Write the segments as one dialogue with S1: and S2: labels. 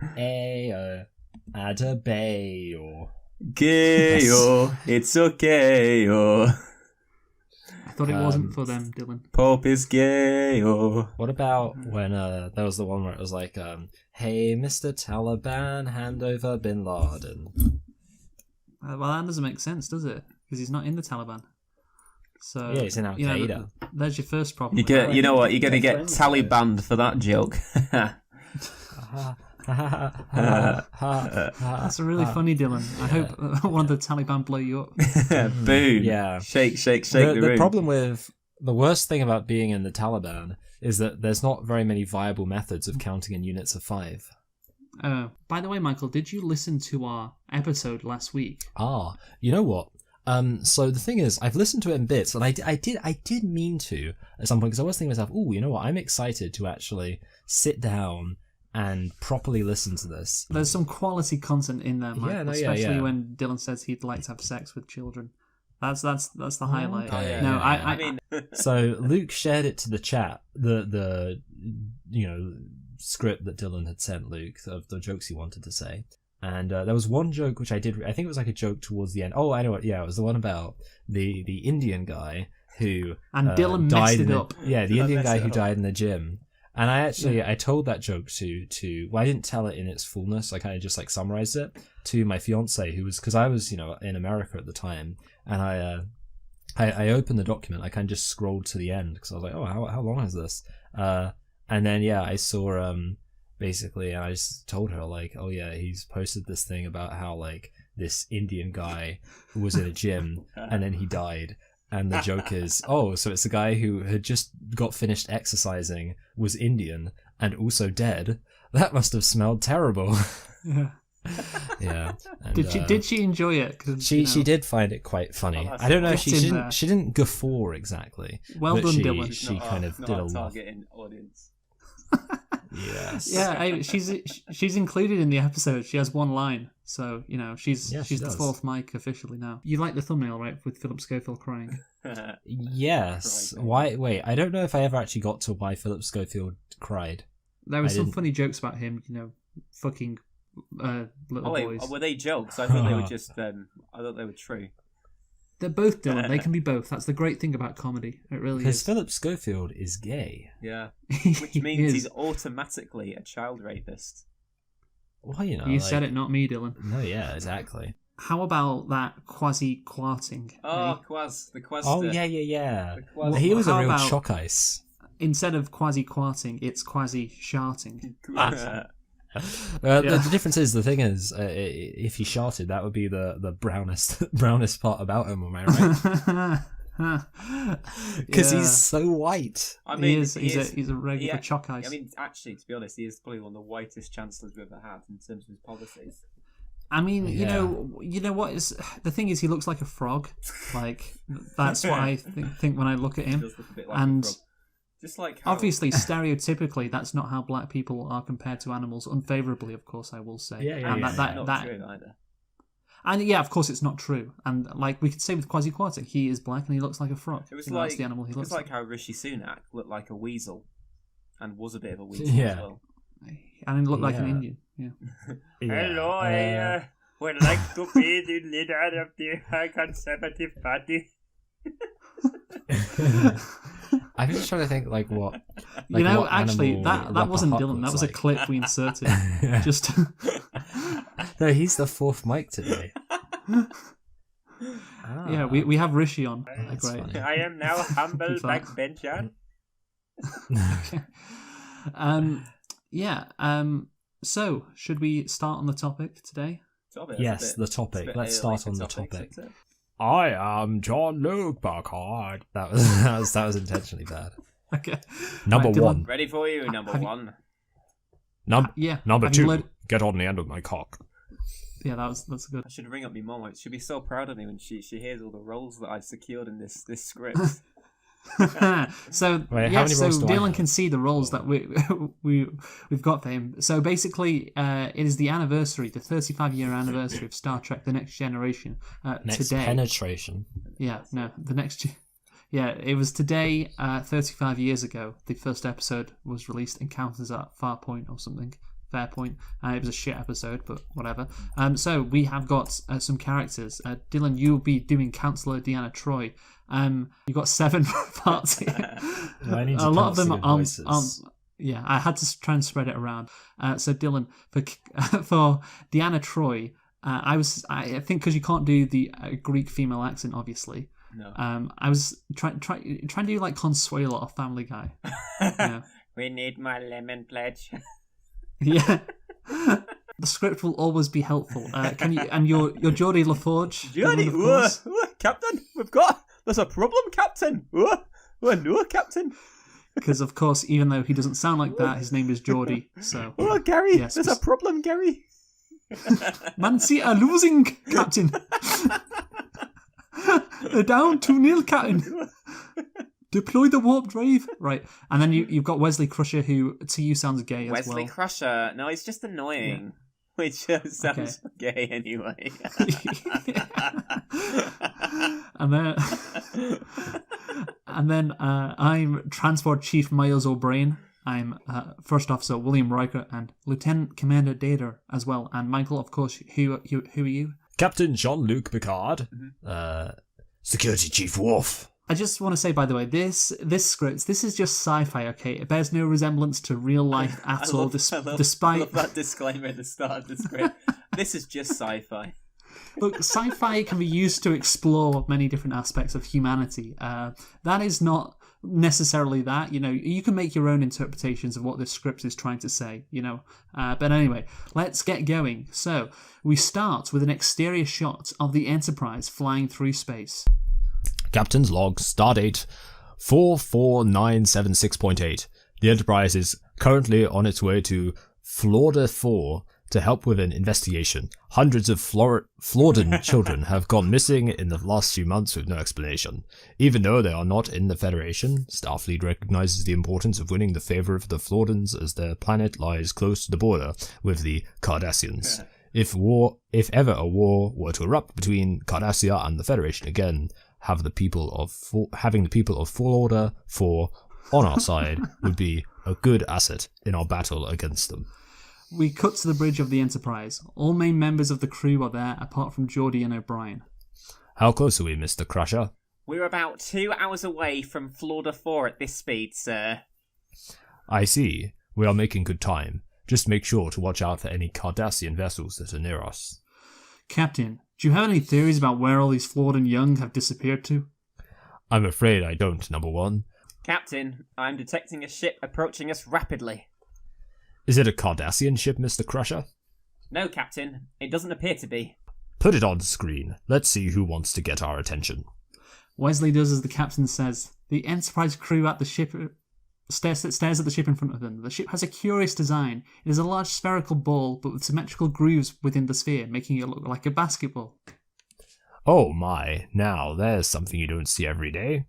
S1: Ayo, Adebayo.
S2: Gayo, it's okay.
S3: I thought it wasn't for them, Dylan.
S2: Pope is gayo.
S1: What about when there was the one where it was like, hey, Mr. Taliban, hand over Bin Laden.
S3: Well, that doesn't make sense, does it? Because he's not in the Taliban. So
S1: Yeah, he's in Al Qaeda.
S3: There's your first problem.
S2: You know what? You're gonna get Taliban for that joke.
S3: That's really funny, Dylan. I hope one of the Taliban blow you up.
S2: Boom.
S1: Yeah.
S2: Shake the room.
S1: The problem with the worst thing about being in the Taliban is that there's not very many viable methods of counting in units of 5.
S3: By the way, Michael, did you listen to our episode last week?
S1: You know what? So the thing is, I've listened to it in bits, and I did mean to at some point, because I was thinking to myself, oh, you know what? I'm excited to actually sit down and properly listen to this.
S3: There's some quality content in there, Michael, especially
S1: yeah.
S3: when Dylan says he'd like to have sex with children. That's the highlight.
S1: Okay,
S3: no,
S1: yeah.
S3: I mean,
S1: So Luke shared it to the chat, the script that Dylan had sent Luke of the jokes he wanted to say. And there was one joke which I think it was like a joke towards the end. Oh, I know what. Yeah, it was the one about the Indian guy who
S3: Dylan
S1: died
S3: messed it up.
S1: Yeah, the Indian guy who died in the gym. And I told that joke to I didn't tell it in its fullness. I kind of just like summarized it to my fiance, who was, because I was in America at the time, and I opened the document. I kind of just scrolled to the end because I was like, oh, how long is this? And then I saw basically, and I just told her like, oh yeah, he's posted this thing about how like this Indian guy was in a gym and then he died. And the joke is, oh, so it's a guy who had just got finished exercising, was Indian, and also dead. That must have smelled terrible.
S3: Yeah.
S1: Yeah. And,
S3: Did she enjoy it?
S1: She did find it quite funny. I don't know if she didn't guffaw exactly.
S3: Well done, Dylan.
S1: She kind of did a lot.
S2: Targeting audience.
S1: Yes.
S3: Yeah, she's included in the episode. She has one line, so she's
S1: she
S3: the
S1: does.
S3: fourth mic officially now. You like the thumbnail, right, with Philip Schofield crying?
S1: Yes. Why? Wait, I don't know if I ever actually got to why Philip Schofield cried.
S3: There were some funny jokes about him, fucking little boys.
S2: Were they jokes? I thought they were just. I thought they were true.
S3: They're both, Dylan. They can be both. That's the great thing about comedy. It really is.
S1: Because Philip Schofield is gay.
S2: Yeah. Which means he's automatically a child rapist.
S1: Well,
S3: You said it, not me, Dylan.
S1: No, yeah, exactly.
S3: How about that quasi-quarting?
S2: Oh, Quaz. The Quaz.
S1: Oh, yeah.
S2: Quaz.
S1: He was a
S3: How
S1: real
S3: about-
S1: chalk ice.
S3: Instead of quasi-quarting, it's quasi-sharting.
S1: The difference is, the thing is, if he sharted, that would be the brownest part about him, am I right? Because he's so white.
S2: I mean,
S3: he's a regular chalk ice.
S2: I mean, actually, to be honest, he is probably one of the whitest chancellors we've ever had in terms of his policies.
S3: I mean, you know what is the thing is, he looks like a frog. Like that's what I think when I look at him.
S2: He does look a bit like a frog. Just like how...
S3: Obviously, stereotypically, that's not how black people are compared to animals. Unfavorably, of course, I will say.
S2: And that's not true either.
S3: And yeah, of course, it's not true. And like we could say with Quasi-Quartic, he is black and he looks like a frog.
S2: It was
S3: that's the animal he looks
S2: like how Rishi Sunak looked like a weasel, and was a bit of a weasel
S1: Yeah.
S2: as well.
S3: And he looked like an Indian. Yeah.
S2: Hello, I would like to be the leader of the Conservative Party.
S1: I'm just trying to think, like, what...
S3: Like, actually, that wasn't Dylan. That was a clip we inserted. Just...
S1: No, he's the fourth mic today.
S3: Yeah, we have Rishi on.
S1: That's
S3: Great.
S1: funny.
S2: I am now humble backbencher.
S3: So, should we start on the topic today?
S1: Yes, the topic. Let's start on the topic. I am John Luke Burkhardt. That was intentionally bad.
S3: Okay.
S1: Number
S3: Right,
S1: one.
S2: Ready for you, number one.
S1: Number two. Get on the end of my cock.
S3: Yeah, that's good.
S2: I should ring up my mum. She'd be so proud of me when she hears all the roles that I've secured in this script.
S3: So Dylan can see the roles that we've got for him. So basically, it is the 35-year anniversary of Star Trek: The Next Generation.
S1: Next
S3: today.
S1: penetration.
S3: Yeah, no, the next. Yeah, it was today, 35 years ago. The first episode was released. Encounters at Farpoint or something. Fair point. It was a shit episode, but whatever. So we have got some characters. Dylan, you'll be doing Councillor Deanna Troy. You've got 7 parts here. A lot of them aren't. Yeah, I had to try and spread it around. So Dylan, for Deanna Troy, I think because you can't do the Greek female accent, obviously.
S2: No.
S3: I was trying to do like Consuelo or Family Guy. Yeah.
S2: We need my lemon pledge.
S3: Yeah. The script will always be helpful. Can you? And your Geordie LaForge.
S2: Geordie, Captain, there's a problem, Captain. No, Captain.
S3: Because of course, even though he doesn't sound like that, his name is Geordie. So.
S2: Oh, Gary, yes, there's a problem, Gary.
S3: Man City are losing, Captain. They're down 2-0, Captain. Deploy the warp drive. Right. And then you've got Wesley Crusher, who to you sounds gay as well.
S2: Wesley Crusher. No, he's just annoying. Yeah. Which sounds gay anyway.
S3: And then I'm Transport Chief Miles O'Brien. I'm First Officer William Riker and Lieutenant Commander Data as well. And Michael, of course, who are you?
S1: Captain Jean-Luc Picard. Security Chief Worf.
S3: I just want to say, by the way, this script, this is just sci-fi, okay? It bears no resemblance to real life at all, despite...
S2: I love that disclaimer at the start of the script. This is just sci-fi.
S3: Look, sci-fi can be used to explore many different aspects of humanity. That is not necessarily that, you know. You can make your own interpretations of what this script is trying to say, you know. But anyway, let's get going. So, we start with an exterior shot of the Enterprise flying through space.
S1: Captain's log, stardate 44976.8. The Enterprise is currently on its way to Florida 4 to help with an investigation. Hundreds of Floridan children have gone missing in the last few months with no explanation. Even though they are not in the Federation, Starfleet recognizes the importance of winning the favor of the Floridans as their planet lies close to the border with the Cardassians. Yeah. If ever a war were to erupt between Cardassia and the Federation again, having the people of Florida 4 on our side would be a good asset in our battle against them.
S3: We cut to the bridge of the Enterprise. All main members of the crew are there, apart from Geordie and O'Brien.
S1: How close are we, Mr. Crusher?
S2: We're about 2 hours away from Florida 4 at this speed, sir.
S1: I see. We are making good time. Just make sure to watch out for any Cardassian vessels that are near us.
S3: Captain, do you have any theories about where all these Floridan young have disappeared to?
S1: I'm afraid I don't, number one.
S2: Captain, I'm detecting a ship approaching us rapidly.
S1: Is it a Cardassian ship, Mr. Crusher?
S2: No, Captain. It doesn't appear to be.
S1: Put it on screen. Let's see who wants to get our attention.
S3: Wesley does as the captain says. The Enterprise crew at the ship stares at the ship in front of them. The ship has a curious design. It is a large spherical ball, but with symmetrical grooves within the sphere, making it look like a basketball.
S1: Oh my, now there's something you don't see every day.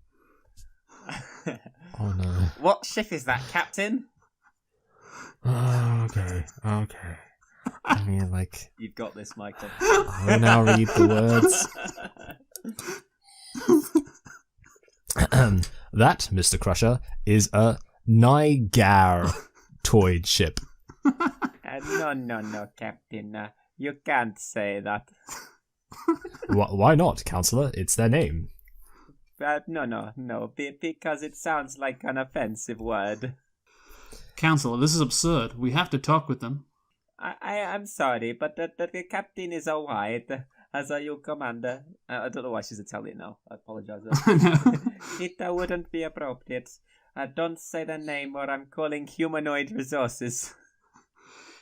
S1: Oh no.
S2: What ship is that, Captain?
S1: Okay. I mean, like...
S2: You've got this, Michael.
S1: I will now read the words. That, Mr. Crusher, is a Nygar-toid ship.
S2: No, Captain. You can't say that.
S1: Why not, Counselor? It's their name.
S2: No, because it sounds like an offensive word.
S3: Counselor, this is absurd. We have to talk with them.
S2: I'm sorry, but the captain is a white, as are your commander. I don't know why she's Italian now. I apologize. It wouldn't be appropriate. Don't say the name or I'm calling humanoid resources.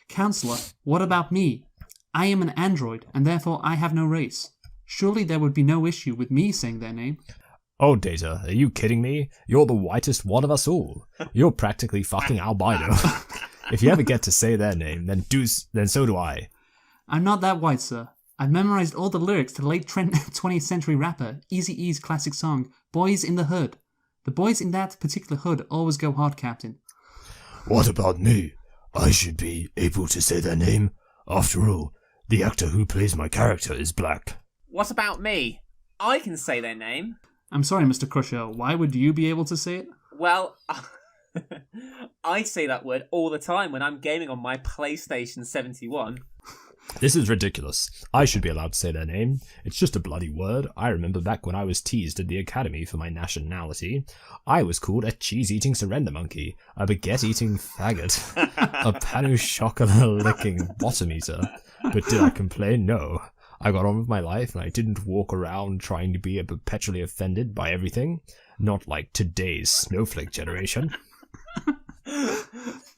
S3: Counselor, what about me? I am an android, and therefore I have no race. Surely there would be no issue with me saying their name.
S1: Oh, Data, are you kidding me? You're the whitest one of us all. You're practically fucking albino. If you ever get to say their name, then so do I.
S3: I'm not that white, sir. I've memorized all the lyrics to the late 20th century rapper Eazy-E's classic song, Boys in the Hood. The boys in that particular hood always go hard, Captain.
S1: What about me? I should be able to say their name. After all, the actor who plays my character is black.
S2: What about me? I can say their name.
S3: I'm sorry, Mr. Crusher. Why would you be able to say it?
S2: Well, I say that word all the time when I'm gaming on my PlayStation 71.
S1: This is ridiculous. I should be allowed to say their name. It's just a bloody word. I remember back when I was teased at the academy for my nationality. I was called a cheese-eating surrender monkey, a baguette-eating faggot, a panu chocolat-licking bottom-eater. But did I complain? No. I got on with my life and I didn't walk around trying to be perpetually offended by everything. Not like today's snowflake generation.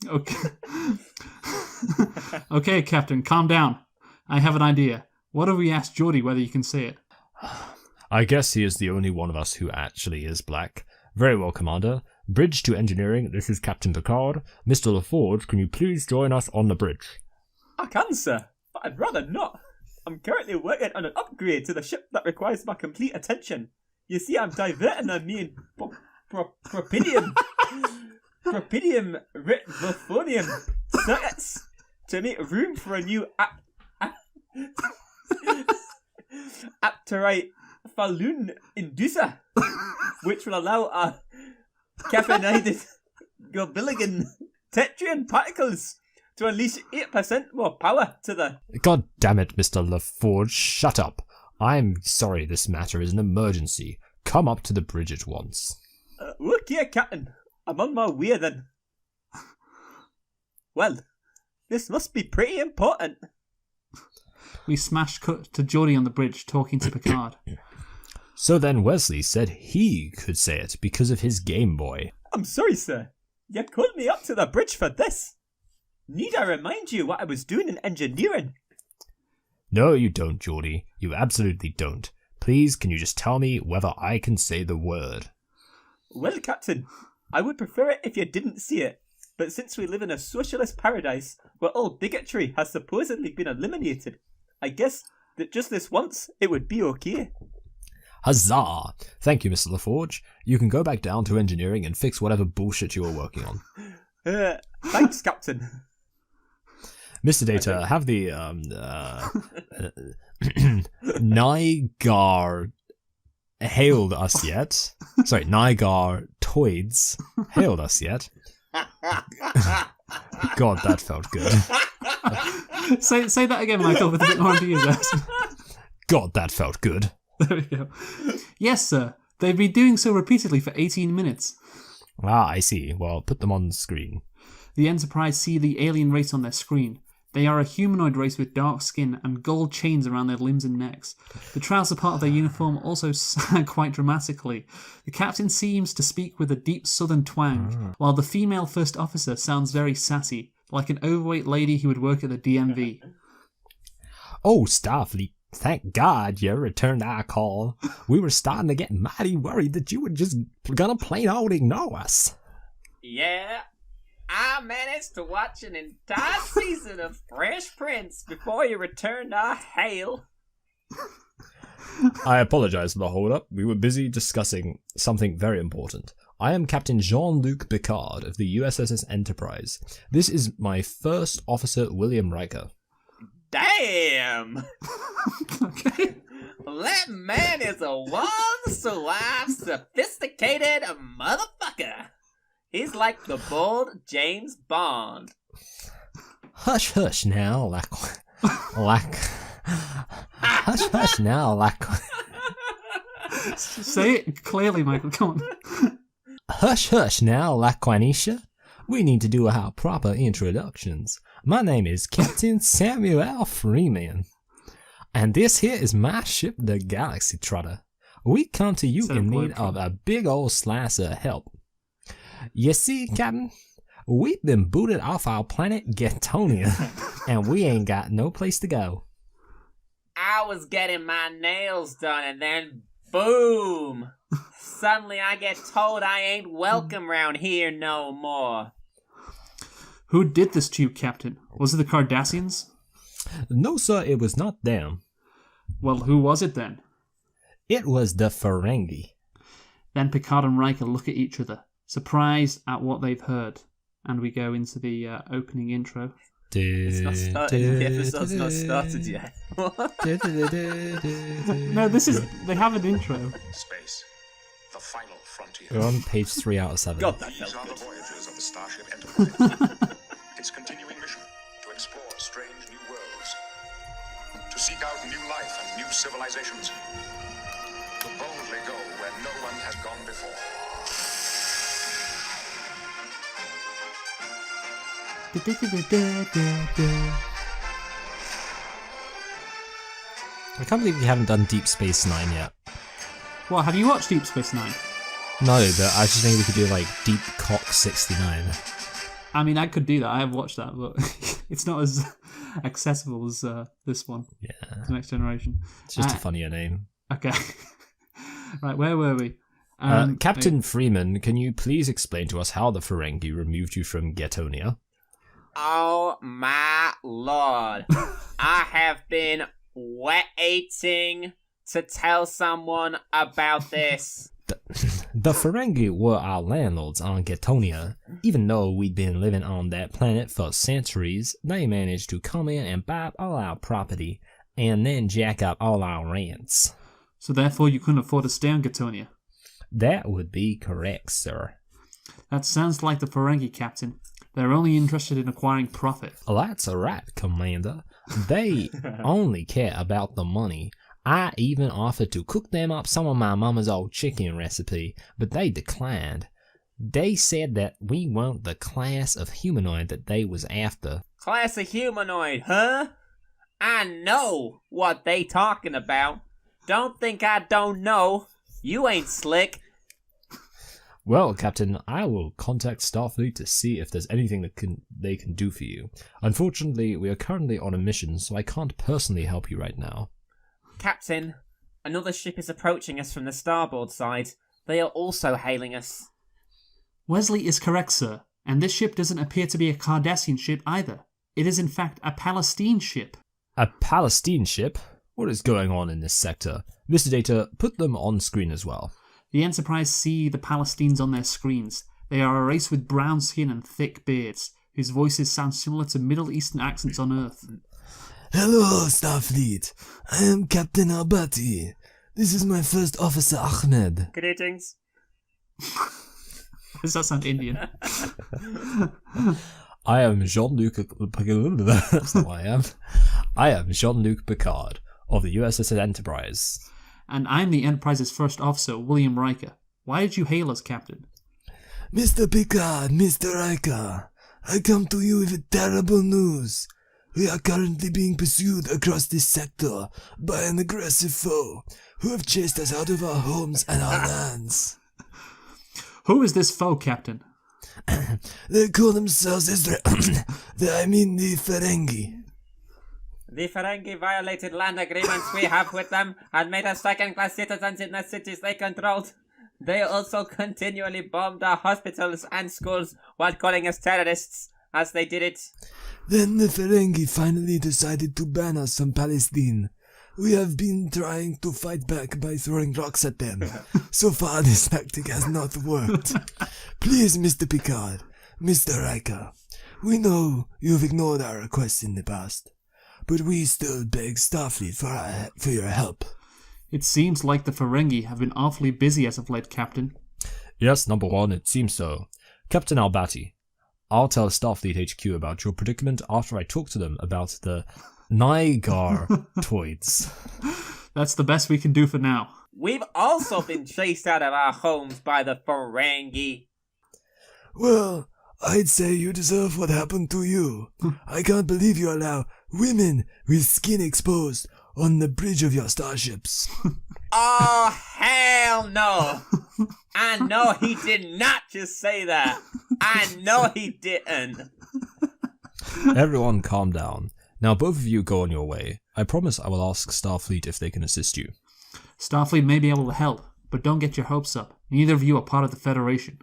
S3: Okay. Okay, Captain, calm down. I have an idea. What if we ask Geordie whether you can say it?
S1: I guess he is the only one of us who actually is black. Very well, Commander. Bridge to engineering, this is Captain Picard. Mr. LaForge, can you please join us on the bridge?
S2: I can, sir, but I'd rather not. I'm currently working on an upgrade to the ship that requires my complete attention. You see, I'm diverting a mean propidium ritvophonium circuits to make room for a new apterite falloon inducer, which will allow a caffeinated Gobiligan tetrian particles to unleash 8% more power to the...
S1: God damn it, Mr. LaForge, shut up. I'm sorry this matter is an emergency. Come up to the bridge at once.
S2: Look here, Captain. I'm on my way then. Well, this must be pretty important.
S3: We smash cut to Geordie on the bridge talking to Picard.
S1: So then Wesley said he could say it because of his Game Boy.
S2: I'm sorry, sir. You called me up to the bridge for this. Need I remind you what I was doing in engineering?
S1: No, you don't, Geordie. You absolutely don't. Please, can you just tell me whether I can say the word?
S2: Well, Captain, I would prefer it if you didn't see it. But since we live in a socialist paradise where all bigotry has supposedly been eliminated, I guess that just this once it would be okay.
S1: Huzzah! Thank you, Mr. LaForge. You can go back down to engineering and fix whatever bullshit you were working on.
S2: Thanks, Captain.
S1: Mr. Data, have the Nygar hailed us yet? Sorry, Nygar Toids hailed us yet? God, that felt good.
S3: Say that again, Michael, with a bit more enthusiasm.
S1: God, that felt good.
S3: There we go. Yes, sir. They've been doing so repeatedly for 18 minutes.
S1: Ah, I see. Well, put them on the screen.
S3: The Enterprise see the alien race on their screen. They are a humanoid race with dark skin and gold chains around their limbs and necks. The trouser part of their uniform also sag quite dramatically. The captain seems to speak with a deep southern twang, while the female first officer sounds very sassy, like an overweight lady who would work at the DMV.
S1: Oh, Starfleet, thank God you returned our call. We were starting to get mighty worried that you were just gonna plain old ignore us.
S2: Yeah. I managed to watch an entire season of Fresh Prince before you returned our hail.
S1: I apologize for the hold-up. We were busy discussing something very important. I am Captain Jean-Luc Picard of the USS Enterprise. This is my first officer, William Riker.
S2: Damn!
S3: Okay.
S2: That man is a one-suave, sophisticated motherfucker. He's like the bold James Bond.
S1: Hush, hush now, hush now,
S3: Say it clearly, Michael. Come on.
S1: Hush, hush now, Laquanisha. We need to do our proper introductions. My name is Captain Samuel Freeman, and this here is my ship, the Galaxy Trotter. We come to you in need of a big old slice of help. You see, Captain, we've been booted off our planet Getonia, and we ain't got no place to go.
S2: I was getting my nails done, and then boom! Suddenly I get told I ain't welcome round here no more.
S3: Who did this to you, Captain? Was it the Cardassians?
S1: No, sir, it was not them.
S3: Well, who was it then?
S1: It was the Ferengi.
S3: Then Picard and Riker look at each other, surprised at what they've heard, and we go into the opening intro.
S2: It's not started. The episode's not started yet.
S3: No, they have an intro.
S4: Space, the final frontier.
S1: We're on page 3 out of 7.
S2: God, that felt
S4: These are
S2: good.
S4: the voyages of Starship Enterprise. Its continuing mission to explore strange new worlds, to seek out new life and new civilizations, to boldly go where no one has gone before.
S1: I can't believe we haven't done Deep Space Nine yet.
S3: Well, have you watched Deep Space Nine?
S1: No, but I just think we could do like Deep Cock 69.
S3: I mean, I could do that. I have watched that, but it's not as accessible as this one.
S1: Yeah.
S3: The Next Generation.
S1: It's just a funnier name.
S3: Okay. Right, where were we?
S1: Captain Freeman, can you please explain to us how the Ferengi removed you from Getonia?
S2: Oh my lord. I have been waiting to tell someone about this.
S1: The Ferengi were our landlords on Getonia. Even though we'd been living on that planet for centuries, they managed to come in and buy up all our property, and then jack up all our rents.
S3: So therefore you couldn't afford to stay on Getonia?
S1: That would be correct, sir.
S3: That sounds like the Ferengi, Captain. They're only interested in acquiring profit.
S1: That's right, Commander. They only care about the money. I even offered to cook them up some of my mama's old chicken recipe, but they declined. They said that we weren't the class of humanoid that they was after.
S2: Class of humanoid, huh? I know what they talking about. Don't think I don't know. You ain't slick.
S1: Well, Captain, I will contact Starfleet to see if there's anything that they can do for you. Unfortunately, we are currently on a mission, so I can't personally help you right now.
S2: Captain, another ship is approaching us from the starboard side. They are also hailing us.
S3: Wesley is correct, sir, and this ship doesn't appear to be a Cardassian ship either. It is in fact a Palestine ship.
S1: A Palestine ship? What is going on in this sector? Mr. Data, put them on screen as well.
S3: The Enterprise see the Palestines on their screens. They are a race with brown skin and thick beards, whose voices sound similar to Middle Eastern accents on Earth.
S5: Hello, Starfleet. I am Captain Albati. This is my first officer, Ahmed.
S2: Greetings.
S3: Does that sound Indian?
S1: I am Jean-Luc... That's not what I am. I am Jean-Luc Picard of the USS Enterprise.
S3: And I'm the Enterprise's first officer, William Riker. Why did you hail us, Captain?
S5: Mr. Picard, Mr. Riker, I come to you with terrible news. We are currently being pursued across this sector by an aggressive foe who have chased us out of our homes and our lands.
S3: Who is this foe, Captain?
S5: They call themselves Israel. the Ferengi.
S2: The Ferengi violated land agreements we have with them and made us second-class citizens in the cities they controlled. They also continually bombed our hospitals and schools while calling us terrorists, as they did it.
S5: Then the Ferengi finally decided to ban us from Palestine. We have been trying to fight back by throwing rocks at them. So far this tactic has not worked. Please, Mr. Picard, Mr. Riker, we know you've ignored our requests in the past, but we still beg Starfleet for your help.
S3: It seems like the Ferengi have been awfully busy as of late, Captain.
S1: Yes, number one, it seems so. Captain Albati, I'll tell Starfleet HQ about your predicament after I talk to them about the Nygar-toids.
S3: That's the best we can do for now.
S2: We've also been chased out of our homes by the Ferengi.
S5: Well, I'd say you deserve what happened to you. I can't believe you allow women with skin exposed on the bridge of your starships.
S2: Oh, hell no. I know he did not just say that. I know he didn't.
S1: Everyone calm down. Now both of you go on your way. I promise I will ask Starfleet if they can assist you.
S3: Starfleet may be able to help, but don't get your hopes up. Neither of you are part of the Federation.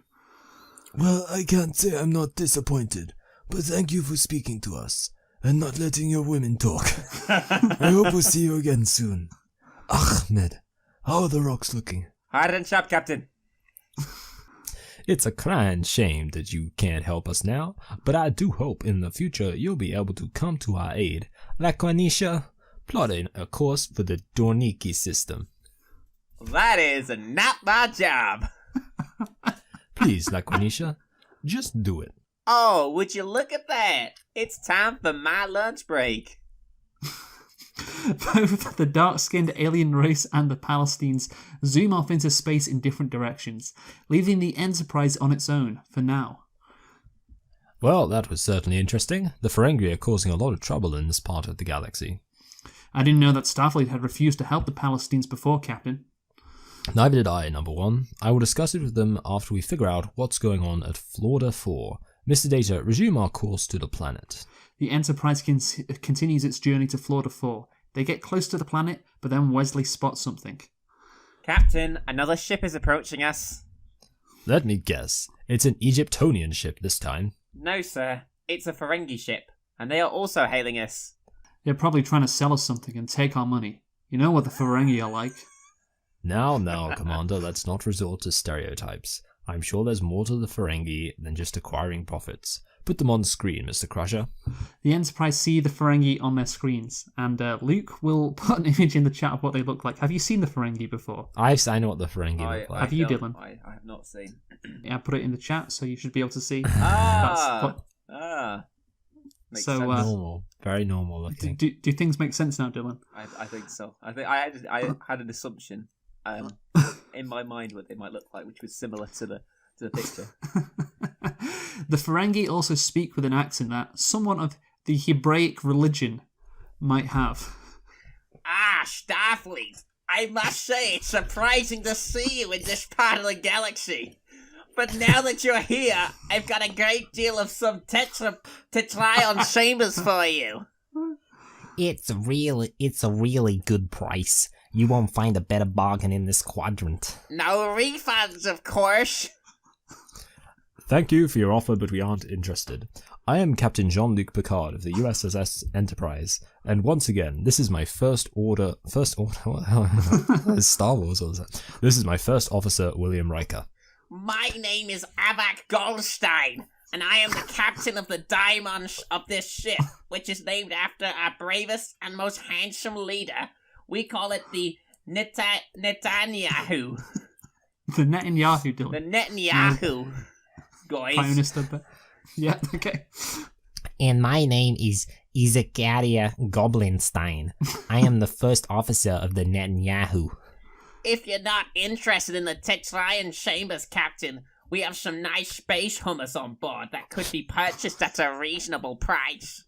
S5: Well, I can't say I'm not disappointed, but thank you for speaking to us and not letting your women talk. I hope we'll see you again soon. Ahmed, how are the rocks looking?
S2: Hard and sharp, Captain.
S1: It's a crying shame that you can't help us now, but I do hope in the future you'll be able to come to our aid, like Quanisha, plotting a course for the Dorniki system.
S2: That is not my job.
S1: Please, Laquanisha, Just do it.
S2: Oh, would you look at that? It's time for my lunch break.
S3: Both the dark-skinned alien race and the Palestines zoom off into space in different directions, leaving the Enterprise on its own for now.
S1: Well, that was certainly interesting. The Ferengi are causing a lot of trouble in this part of the galaxy.
S3: I didn't know that Starfleet had refused to help the Palestines before, Captain.
S1: Neither did I, number one. I will discuss it with them after we figure out what's going on at Florida 4. Mr. Data, resume our course to the planet.
S3: The Enterprise continues its journey to Florida 4. They get close to the planet, but then Wesley spots something.
S2: Captain, another ship is approaching us.
S1: Let me guess. It's an Egyptonian ship this time.
S2: No, sir. It's a Ferengi ship, and they are also hailing us.
S3: They're probably trying to sell us something and take our money. You know what the Ferengi are like.
S1: Now, Commander, let's not resort to stereotypes. I'm sure there's more to the Ferengi than just acquiring profits. Put them on screen, Mr. Crusher.
S3: The Enterprise see the Ferengi on their screens, and Luke will put an image in the chat of what they look like. Have you seen the Ferengi before?
S1: I know what the Ferengi look like.
S3: Have you, Dylan?
S2: I have not seen.
S3: Yeah, I put it in the chat, so you should be able to see.
S2: Makes
S3: so,
S2: sense.
S1: Normal. Very normal looking.
S3: Do things make sense now, Dylan?
S2: I think so. I had an assumption in my mind what they might look like, which was similar to the picture.
S3: The Ferengi also speak with an accent that someone of the Hebraic religion might have.
S2: Starfleet! I must say it's surprising to see you in this part of the galaxy. But now that you're here, I've got a great deal of some tetrayon chambers for you.
S6: It's a really good price. You won't find a better bargain in this quadrant.
S2: No refunds, of course.
S1: Thank you for your offer, but we aren't interested. I am Captain Jean-Luc Picard of the USS Enterprise, and once again, this is my first order, what the hell? It's Star Wars, or is that? This is my first officer, William Riker.
S2: My name is Avak Goldstein, and I am the captain of the diamond of this ship, which is named after our bravest and most handsome leader. We call it the Netanyahu.
S3: The Netanyahu, Dylan.
S2: The Netanyahu. Guys.
S3: Pioneer bit. Yeah, okay.
S6: And my name is Izakaria Goblinstein. I am the first officer of the Netanyahu.
S2: If you're not interested in the Tetrayon chambers, Captain, we have some nice space hummus on board that could be purchased at a reasonable price.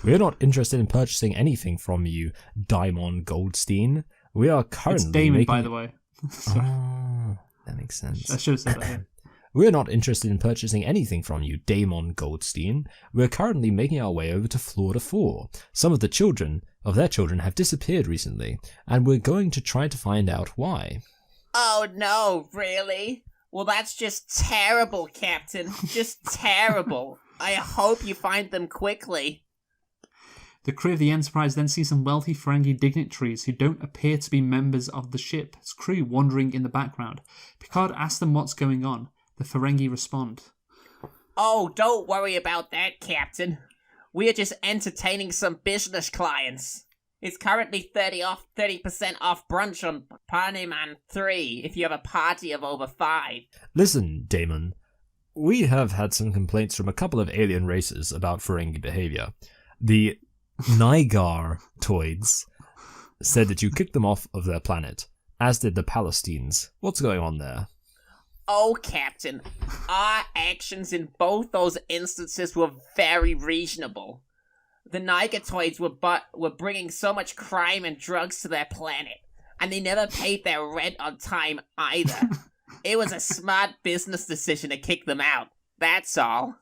S1: We're not interested in purchasing anything from you, Daimon Goldstein. We are currently
S3: It's Damon, by the way.
S1: That makes sense.
S3: I should have said that here.
S1: We're not interested in purchasing anything from you, Damon Goldstein. We're currently making our way over to Florida 4. Some of their children have disappeared recently, and we're going to try to find out why.
S2: Oh no, really? Well, that's just terrible, Captain. Just terrible. I hope you find them quickly.
S3: The crew of the Enterprise then see some wealthy Ferengi dignitaries who don't appear to be members of the ship's crew wandering in the background. Picard asks them what's going on. The Ferengi respond.
S2: Oh, don't worry about that, Captain. We are just entertaining some business clients. It's currently 30% off brunch on Parneman 3 if you have a party of over 5.
S1: Listen, Damon. We have had some complaints from a couple of alien races about Ferengi behavior. The Nygar-toids said that you kicked them off of their planet, as did the Palestines. What's going on there?
S2: Oh, Captain, our actions in both those instances were very reasonable. The Nigatoids were bringing so much crime and drugs to their planet, and they never paid their rent on time either. It was a smart business decision to kick them out, that's all.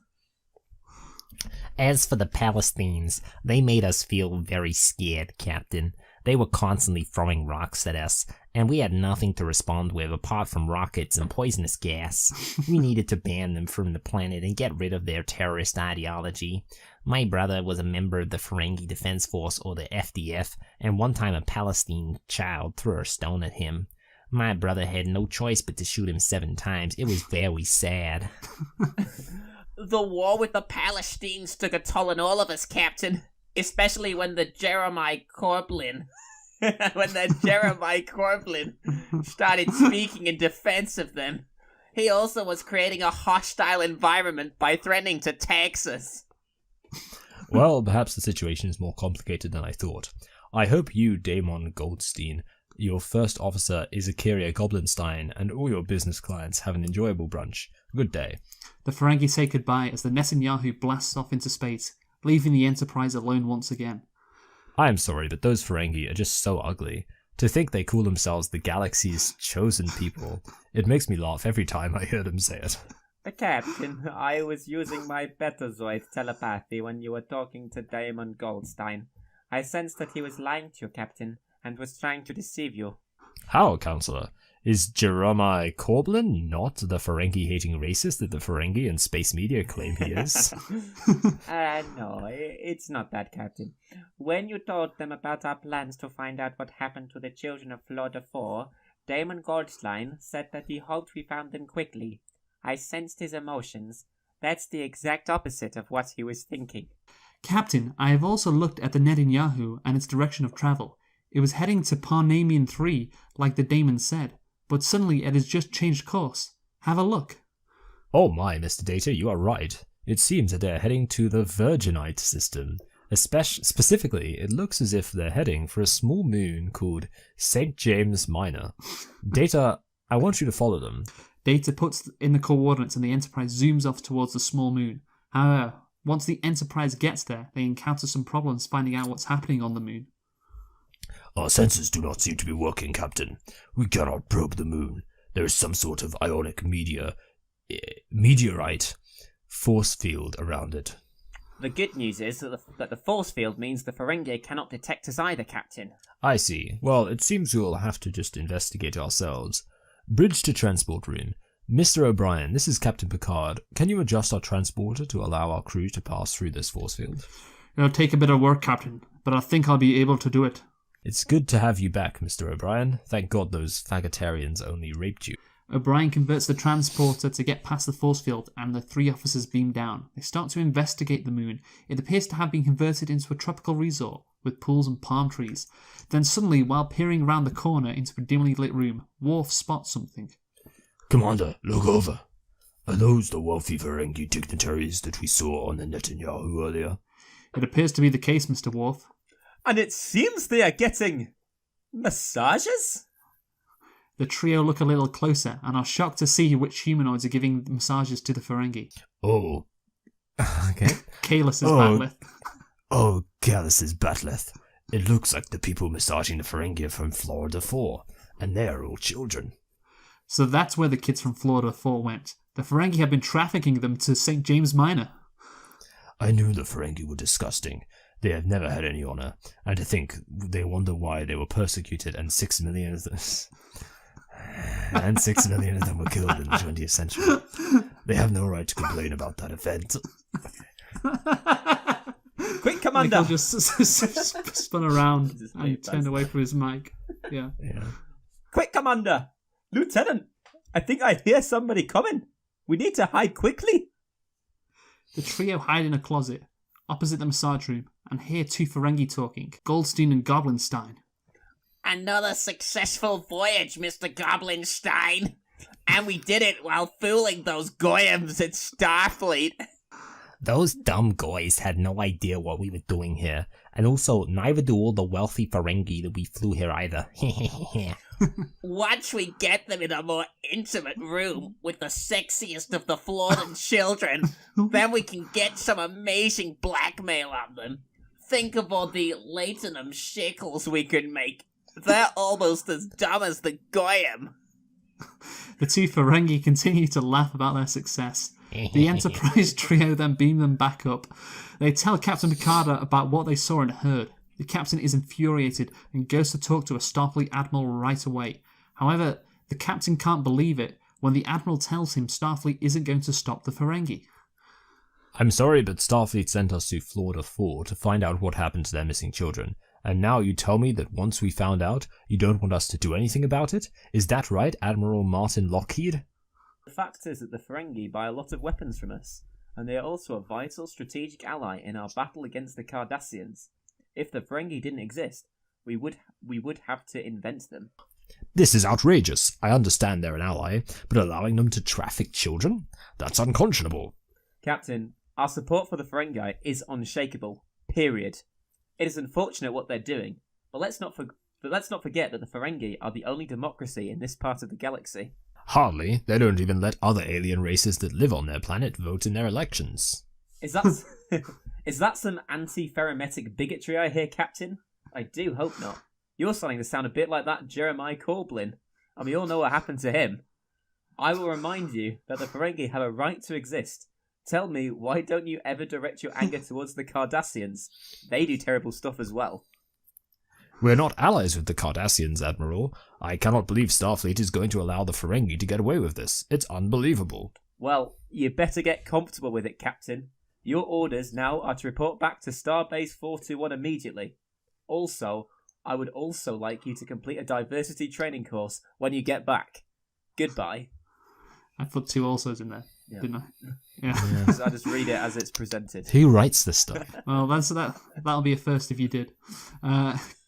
S6: As for the Palestines, they made us feel very scared, Captain. They were constantly throwing rocks at us, and we had nothing to respond with apart from rockets and poisonous gas. We needed to ban them from the planet and get rid of their terrorist ideology. My brother was a member of the Ferengi Defense Force, or the FDF, and one time a Palestine child threw a stone at him. My brother had no choice but to shoot him 7 times. It was very sad.
S2: The war with the Palestinians took a toll on all of us, Captain. Especially when the Jeremiah Corbin started speaking in defense of them. He also was creating a hostile environment by threatening to tax us.
S1: Well, perhaps the situation is more complicated than I thought. I hope you, Damon Goldstein, your first officer, Izakiria Goblinstein, and all your business clients have an enjoyable brunch. Good day.
S3: The Ferengi say goodbye as the Netanyahu blasts off into space, leaving the Enterprise alone once again.
S1: I am sorry, but those Ferengi are just so ugly. To think they call themselves the galaxy's chosen people, it makes me laugh every time I hear them say it.
S2: Captain, I was using my Betazoid telepathy when you were talking to Damon Goldstein. I sensed that he was lying to you, Captain, and was trying to deceive you.
S1: How, Counselor? Is Jeremiah Corbin not the Ferengi-hating racist that the Ferengi and space media claim he is?
S2: No, it's not that, Captain. When you told them about our plans to find out what happened to the children of Florida 4, Damon Goldstein said that he hoped we found them quickly. I sensed his emotions. That's the exact opposite of what he was thinking.
S3: Captain, I have also looked at the Netanyahu and its direction of travel. It was heading to Parnamian 3, like the Damon said, but suddenly it has just changed course. Have a look.
S1: Oh my, Mr. Data, you are right. It seems that they're heading to the Virginite system. Specifically, it looks as if they're heading for a small moon called St. James Minor. Data, I want you to follow them.
S3: Data puts in the coordinates and the Enterprise zooms off towards the small moon. However, once the Enterprise gets there, they encounter some problems finding out what's happening on the moon.
S5: Our sensors do not seem to be working, Captain. We cannot probe the moon. There is some sort of ionic meteorite force field around it.
S2: The good news is that the force field means the Ferengi cannot detect us either, Captain.
S1: I see. Well, it seems we'll have to just investigate ourselves. Bridge to transport room. Mr. O'Brien, this is Captain Picard. Can you adjust our transporter to allow our crew to pass through this force field?
S3: It'll take a bit of work, Captain, but I think I'll be able to do it.
S1: It's good to have you back, Mr. O'Brien. Thank God those faggotarians only raped you.
S3: O'Brien converts the transporter to get past the force field, and the three officers beam down. They start to investigate the moon. It appears to have been converted into a tropical resort, with pools and palm trees. Then suddenly, while peering around the corner into a dimly lit room, Worf spots something.
S5: Commander, look over. Are those the wealthy Ferengi dignitaries that we saw on the Netanyahu earlier?
S3: It appears to be the case, Mr. Worf.
S2: And it seems they are getting massages?
S3: The trio look a little closer and are shocked to see which humanoids are giving massages to the Ferengi.
S5: Oh.
S1: Okay.
S3: Kalis is Batleth.
S5: Oh, Kalis is Batleth. It looks like the people massaging the Ferengi are from Florida 4, and they are all children.
S3: So that's where the kids from Florida 4 went. The Ferengi have been trafficking them to St. James Minor.
S5: I knew the Ferengi were disgusting. They have never had any honor, and to think they wonder why they were persecuted, and 6 million of them... and 6 million of them were killed in the 20th century. They have no right to complain about that event.
S2: Quick, Commander!
S3: Michael just spun around and turned away from his mic. Yeah.
S2: Quick, Commander! Lieutenant, I think I hear somebody coming. We need to hide quickly.
S3: The trio hide in a closet opposite the massage room and hear two Ferengi talking, Goldstein and Goblinstein.
S7: Another successful voyage, Mr. Goblinstein. And we did it while fooling those goyams at Starfleet.
S6: Those dumb guys had no idea what we were doing here, and also neither do all the wealthy Ferengi that we flew here either.
S7: Once we get them in a more intimate room with the sexiest of the Floridan children, then we can get some amazing blackmail on them. Think of all the latinum shekels we could make. They're almost as dumb as the goyim.
S3: The two Ferengi continue to laugh about their success. The Enterprise trio then beam them back up. They tell Captain Picard about what they saw and heard. The captain is infuriated and goes to talk to a Starfleet admiral right away. However, the captain can't believe it when the admiral tells him Starfleet isn't going to stop the Ferengi.
S1: I'm sorry, but Starfleet sent us to Florida 4 to find out what happened to their missing children. And now you tell me that once we found out, you don't want us to do anything about it? Is that right, Admiral Martin Lockheed?
S2: The fact is that the Ferengi buy a lot of weapons from us, and they are also a vital strategic ally in our battle against the Cardassians. If the Ferengi didn't exist, we would have to invent them.
S1: This is outrageous. I understand they're an ally, but allowing them to traffic children? That's unconscionable.
S2: Captain, our support for the Ferengi is unshakable. Period. It is unfortunate what they're doing, but let's not forget that the Ferengi are the only democracy in this part of the galaxy.
S1: Hardly. They don't even let other alien races that live on their planet vote in their elections.
S2: Is that some anti-Feremetic bigotry I hear, Captain? I do hope not. You're starting to sound a bit like that Jeremiah Corbyn, and we all know what happened to him. I will remind you that the Ferengi have a right to exist. Tell me, why don't you ever direct your anger towards the Cardassians? They do terrible stuff as well.
S1: We're not allies with the Cardassians, Admiral. I cannot believe Starfleet is going to allow the Ferengi to get away with this. It's unbelievable.
S2: Well, you better get comfortable with it, Captain. Your orders now are to report back to Starbase 421 immediately. Also, I would also like you to complete a diversity training course when you get back. Goodbye.
S3: I put 2 alsos in there, didn't I?
S2: Yeah. So I just read it as it's presented.
S1: Who writes this stuff?
S3: Well, that'll be a first if you did.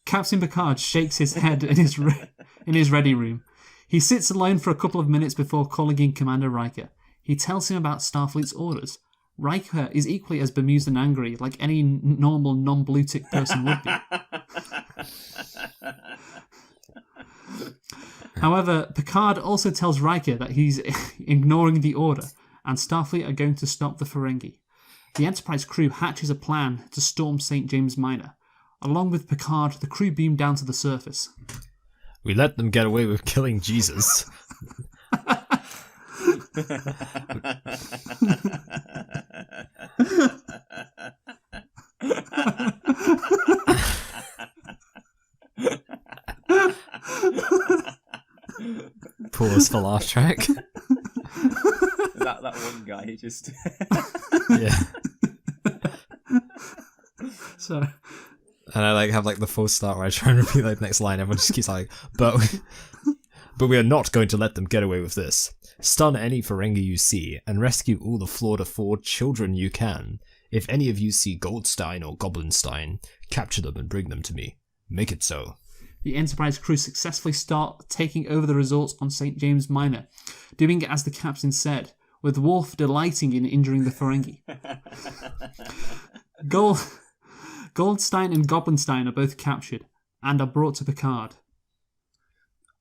S3: Captain Picard shakes his head in his ready room. He sits alone for a couple of minutes before calling in Commander Riker. He tells him about Starfleet's orders. Riker is equally as bemused and angry, like any normal non-blue tick person would be. However, Picard also tells Riker that he's ignoring the order, and Starfleet are going to stop the Ferengi. The Enterprise crew hatches a plan to storm St. James Minor. Along with Picard, the crew beam down to the surface.
S1: We let them get away with killing Jesus. Pause for laugh track.
S2: that one guy, he just...
S1: Yeah.
S3: So...
S1: And I have the full start where I try and repeat the next line. Everyone just keeps but we are not going to let them get away with this. Stun any Ferengi you see, and rescue all the Florida 4 children you can. If any of you see Goldstein or Goblinstein, capture them and bring them to me. Make it so.
S3: The Enterprise crew successfully start taking over the resorts on St. James Minor, doing it as the captain said, with Worf delighting in injuring the Ferengi. Goldstein and Goblinstein are both captured and are brought to Picard.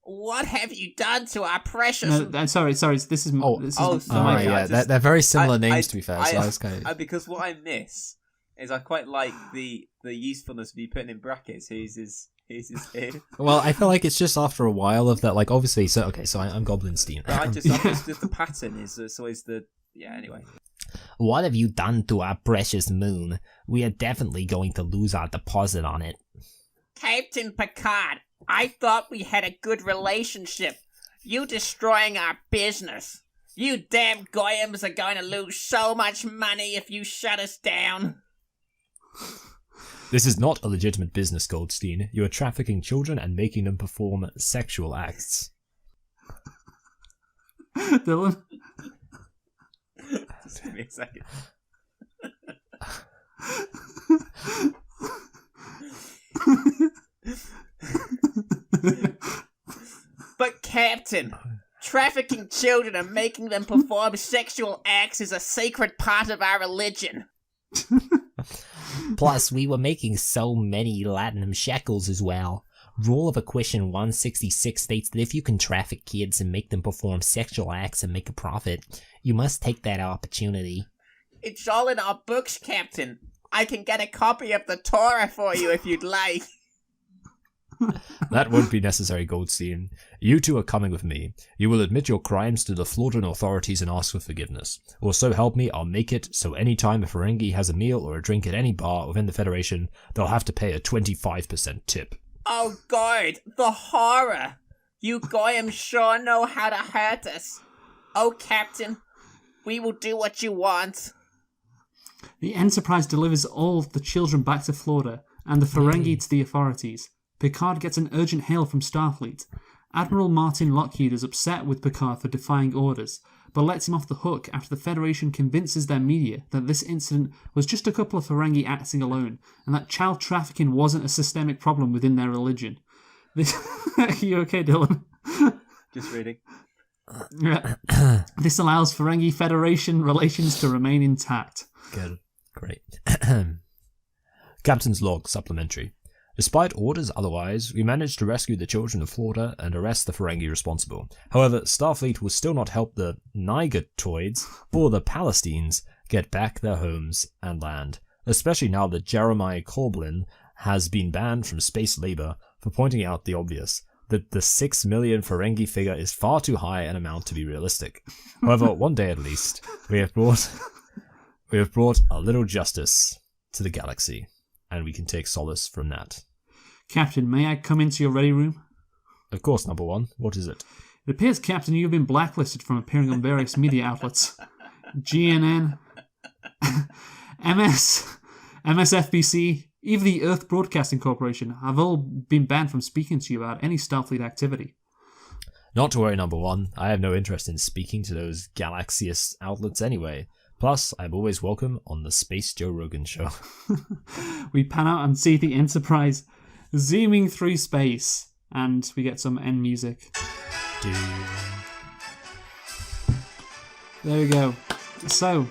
S7: What have you done to our precious...
S3: No, sorry. This is
S2: sorry.
S1: Yeah, they're very similar names, to be fair. So I was kind of...
S2: Because what I miss is I quite like the usefulness of you putting in brackets. Who's his here?
S1: Well, I feel like it's just after a while of that, obviously. So I'm Goblinstein.
S2: But just the pattern is always the... Yeah, anyway.
S6: What have you done to our precious moon? We are definitely going to lose our deposit on it.
S7: Captain Picard, I thought we had a good relationship. You destroying our business. You damn Goyams are going to lose so much money if you shut us down.
S1: This is not a legitimate business, Goldstein. You are trafficking children and making them perform sexual acts.
S3: Dylan?
S2: Just give me a second.
S7: But Captain, trafficking children and making them perform sexual acts is a sacred part of our religion.
S6: Plus, we were making so many latinum shekels as well. Rule of Equation 166 states that if you can traffic kids and make them perform sexual acts and make a profit, you must take that opportunity.
S7: It's all in our books, Captain. I can get a copy of the Torah for you if you'd like.
S1: That won't be necessary, Goldstein. You two are coming with me. You will admit your crimes to the Floridan authorities and ask for forgiveness. Or so help me, I'll make it so any time a Ferengi has a meal or a drink at any bar within the Federation, they'll have to pay a 25% tip.
S7: Oh God, the horror! You Goyim sure know how to hurt us. Oh, Captain, we will do what you want.
S3: The Enterprise delivers all of the children back to Florida and the Ferengi to the authorities. Picard gets an urgent hail from Starfleet. Admiral Martin Lockheed is upset with Picard for defying orders, but lets him off the hook after the Federation convinces their media that this incident was just a couple of Ferengi acting alone, and that child trafficking wasn't a systemic problem within their religion. Are you okay, Dylan?
S2: Just reading.
S3: This allows Ferengi Federation relations to remain intact.
S1: Good. Great. Captain's log supplementary. Despite orders otherwise, we managed to rescue the children of Florida and arrest the Ferengi responsible. However, Starfleet will still not help the Nigatoids or the Palestines get back their homes and land, especially now that Jeremiah Corbin has been banned from space labor for pointing out the obvious, that the 6 million Ferengi figure is far too high an amount to be realistic. However, one day at least, we have brought a little justice to the galaxy, and we can take solace from that.
S3: Captain, may I come into your ready room?
S1: Of course, number one. What is it?
S3: It appears, Captain, you have been blacklisted from appearing on various media outlets. GNN, MSFBC, even the Earth Broadcasting Corporation have all been banned from speaking to you about any Starfleet activity.
S1: Not to worry, number one. I have no interest in speaking to those Galaxious outlets anyway. Plus, I'm always welcome on the Space Joe Rogan show.
S3: We pan out and see the Enterprise zooming through space, and we get some end music. There we go. So,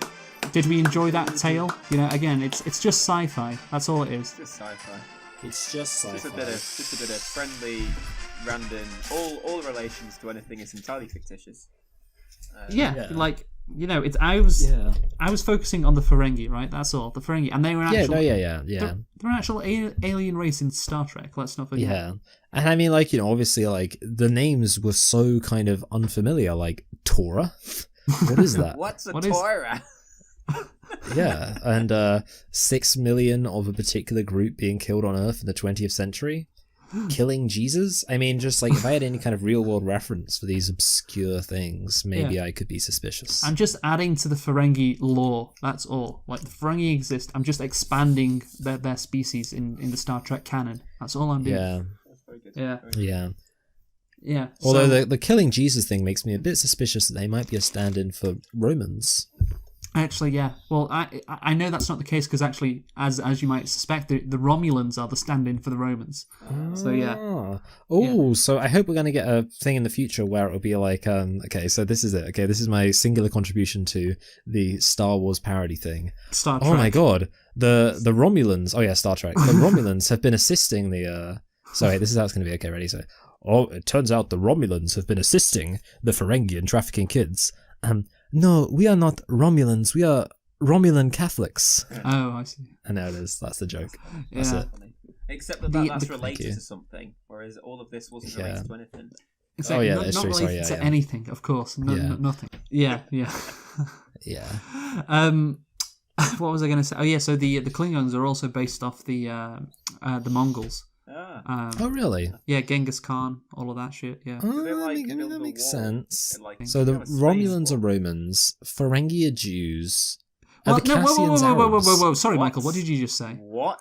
S3: did we enjoy that tale? You know, again, it's just sci-fi. That's all it is.
S2: Just sci-fi.
S1: It's just sci-fi.
S2: Just a bit of friendly, random. All relations to anything is entirely fictitious.
S3: Like, you know, I was focusing on the Ferengi, right? That's all. The Ferengi, and they were actual.
S1: Yeah.
S3: They're an actual alien race in Star Trek. Let's not forget.
S1: Yeah, and I mean, like, you know, obviously, like, the names were so kind of unfamiliar. Like Torah, what is that?
S2: What's a Torah?
S1: Yeah, and 6 million of a particular group being killed on Earth in the 20th century. Killing Jesus? I mean, just like, if I had any kind of real world reference for these obscure things, maybe I could be suspicious.
S3: I'm just adding to the Ferengi lore, that's all. Like, the Ferengi exist, I'm just expanding their species in the Star Trek canon. That's all I'm doing.
S1: Yeah.
S2: That's very good.
S3: Yeah.
S1: Although the killing Jesus thing makes me a bit suspicious that they might be a stand-in for Romans.
S3: Actually, yeah. Well, I know that's not the case because actually, as you might suspect, the Romulans are the stand-in for the Romans. So yeah.
S1: So I hope we're going to get a thing in the future where it'll be like, okay, so this is it. Okay, this is my singular contribution to the Star Wars parody thing.
S3: Star Trek.
S1: Oh my god, the Romulans. Oh yeah, Star Trek. The Romulans have been assisting the. Sorry, this is how it's going to be. Okay, ready? So, it turns out the Romulans have been assisting the Ferengi in trafficking kids. No, we are not Romulans. We are Romulan Catholics.
S3: Oh, I see.
S1: And there it is. That's the joke. That's it.
S2: Except that's related to something, whereas all of this wasn't related to anything.
S3: Exactly.
S1: Oh, yeah,
S3: not
S1: that's true.
S3: related to anything, of course. Nothing. Yeah.
S1: Yeah.
S3: What was I going to say? Oh, yeah. So the Klingons are also based off the Mongols.
S1: Oh, really?
S3: Yeah, Genghis Khan, all of that shit, yeah.
S1: That makes sense. So the Romulans are Romans, Ferengi are Jews.
S3: Well,
S1: the Cassians
S3: whoa. Sorry,
S2: What?
S3: Michael, what did you just say?
S2: What?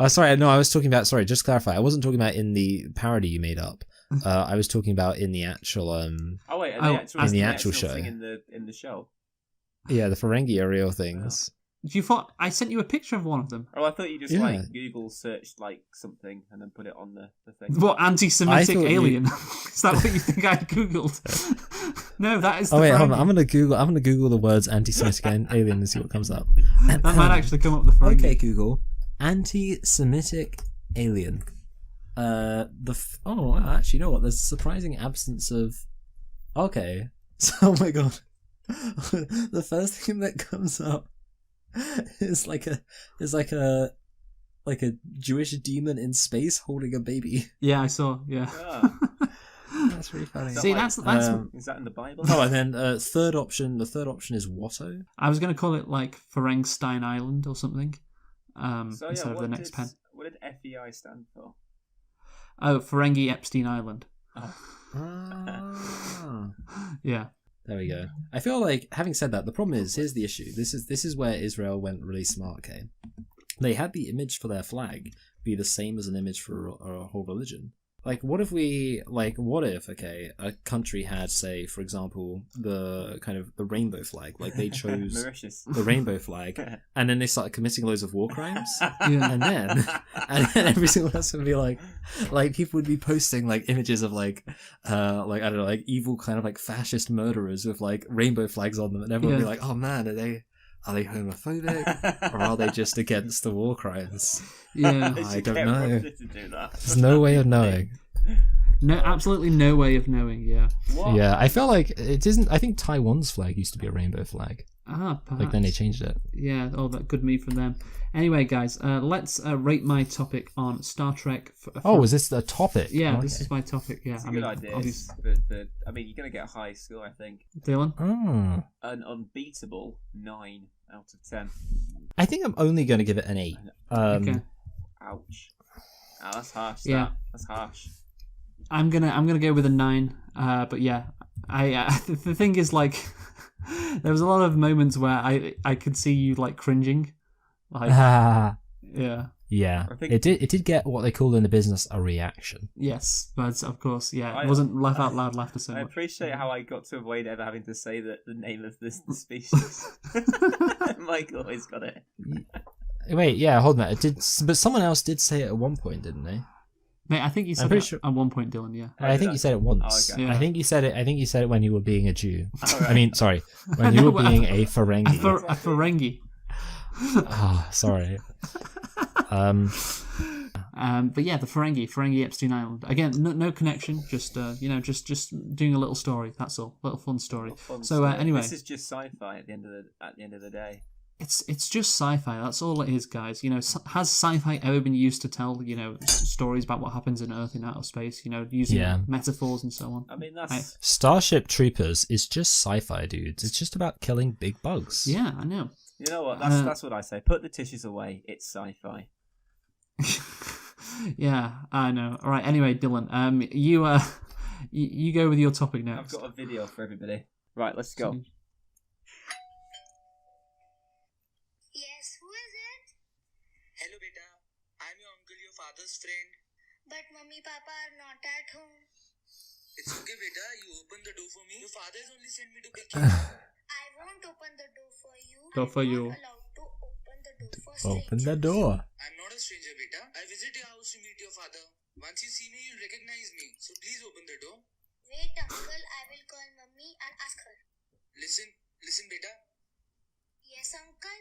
S1: Sorry, no, I was talking about, just to clarify, I wasn't talking about in the parody you made up. I was talking about in the actual,
S2: in the
S1: actual show.
S2: Thing in the show?
S1: Yeah, the Ferengi are real things.
S3: You thought I sent you a picture of one of them?
S2: Oh, I thought you just Google searched something and then put it on the thing.
S3: What, anti-Semitic alien? Is that what you think I googled? No, that is.
S1: Oh wait, hold on. I'm gonna Google the words anti-Semitic alien and see what comes up.
S3: That might actually come up the front.
S1: Okay, Google anti-Semitic alien. Actually, you know what? There's a surprising absence of. Okay, so, oh my god, the first thing that comes up. It's like a Jewish demon in space holding a baby.
S3: Yeah, I saw. Yeah,
S1: that's really funny.
S3: See, that's
S2: is that in the Bible?
S1: Oh, and then third option. The third option is Watto.
S3: I was going to call it like FerEpstein Island or something. Instead of the next pen.
S2: What did FEI stand for?
S3: Oh, Ferengi Epstein Island. Yeah.
S1: There we go. I feel like, having said that, the problem is, here's the issue. This is where Israel went really smart, okay? They had the image for their flag be the same as an image for a whole religion. like, what if, okay, a country had, say, for example, the kind of the rainbow flag, like they chose
S2: Mauritius.
S1: the rainbow flag, and then they started committing loads of war crimes,
S3: Yeah.
S1: and then every single person would be like people would be posting like images of like I don't know, like evil kind of like fascist murderers with like rainbow flags on them, and everyone would be like, oh man, are they homophobic or are they just against the war crimes?
S3: Yeah.
S1: I don't know.
S2: To do that.
S1: There's no way of knowing.
S3: No, absolutely no way of knowing. Yeah.
S2: What?
S1: Yeah, I felt like it isn't. I think Taiwan's flag used to be a rainbow flag.
S3: Perhaps.
S1: Like then they changed it.
S3: Yeah. Oh, that good move from them. Anyway, guys, let's rate my topic on Star Trek.
S1: Oh, is this the topic?
S3: Yeah,
S1: Oh,
S3: this
S1: okay.
S3: is my topic. Yeah,
S2: It's a good idea. I mean, you're going to get a high score, I think.
S3: Dylan.
S1: Oh.
S2: An unbeatable 9 out of 10.
S1: I think I'm only going to give it an 8.
S3: Okay.
S2: Ouch. Oh, that's harsh.
S3: Yeah.
S2: That's harsh.
S3: I'm gonna go with a 9. But yeah, the thing is, like, there was a lot of moments where I could see you like cringing, like yeah.
S1: Yeah,
S2: I think-
S1: it did get what they call in the business a reaction.
S3: Yes, but of course, yeah, it
S2: I-
S3: wasn't laugh out loud laughter so
S2: I
S3: much.
S2: appreciate how I got to avoid ever having to say the name of this species. Mike always got it.
S1: Wait, yeah, hold on. But someone else did say it at one point, didn't they?
S3: Mate, I think you said
S1: pretty
S3: it
S1: sure-
S3: at one point, Dylan. Yeah.
S1: I think you said it once.
S2: Oh, okay.
S3: Yeah.
S1: I think you said it when you were being a Jew.
S2: Alright.
S1: I mean, sorry, when you were being a Ferengi.
S3: A Ferengi.
S1: Oh, sorry.
S3: But yeah, the Ferengi Epstein Island. Again, no connection. Just just doing a little story. That's all, little fun story.
S2: Fun
S3: So
S2: story.
S3: anyway,
S2: this is just sci-fi at the end of the day.
S3: it's just sci-fi. That's all it is, guys. You know, has sci-fi ever been used to tell stories about what happens on Earth in outer space? You know, using metaphors and so on.
S2: I mean, that's
S1: Starship Troopers is just sci-fi, dudes. It's just about killing big bugs.
S3: Yeah, I know.
S2: you know what that's what I say. Put the tissues away. It's sci-fi.
S3: Yeah, I know. All right. Anyway, Dylan, you go with your topic
S2: I've
S3: next.
S2: got a video for everybody. Right, let's go.
S8: Yes, who is it?
S9: Hello, beta. I'm your uncle, your father's friend.
S8: But Mummy Papa are not at home.
S9: It's okay, beta. You open the door for me. Your father has only sent me to pick you up.
S8: I won't open the door for you.
S3: Door for
S8: I'm
S3: you.
S8: not allowed to open the door for
S1: Open the
S8: strangers.
S1: door.
S9: I'm not a stranger, beta. I visit your house to meet your father. Once you see me, you'll recognize me. So please open the door.
S8: Wait, uncle, I will call Mummy and ask her.
S9: Listen, beta.
S8: Yes, uncle?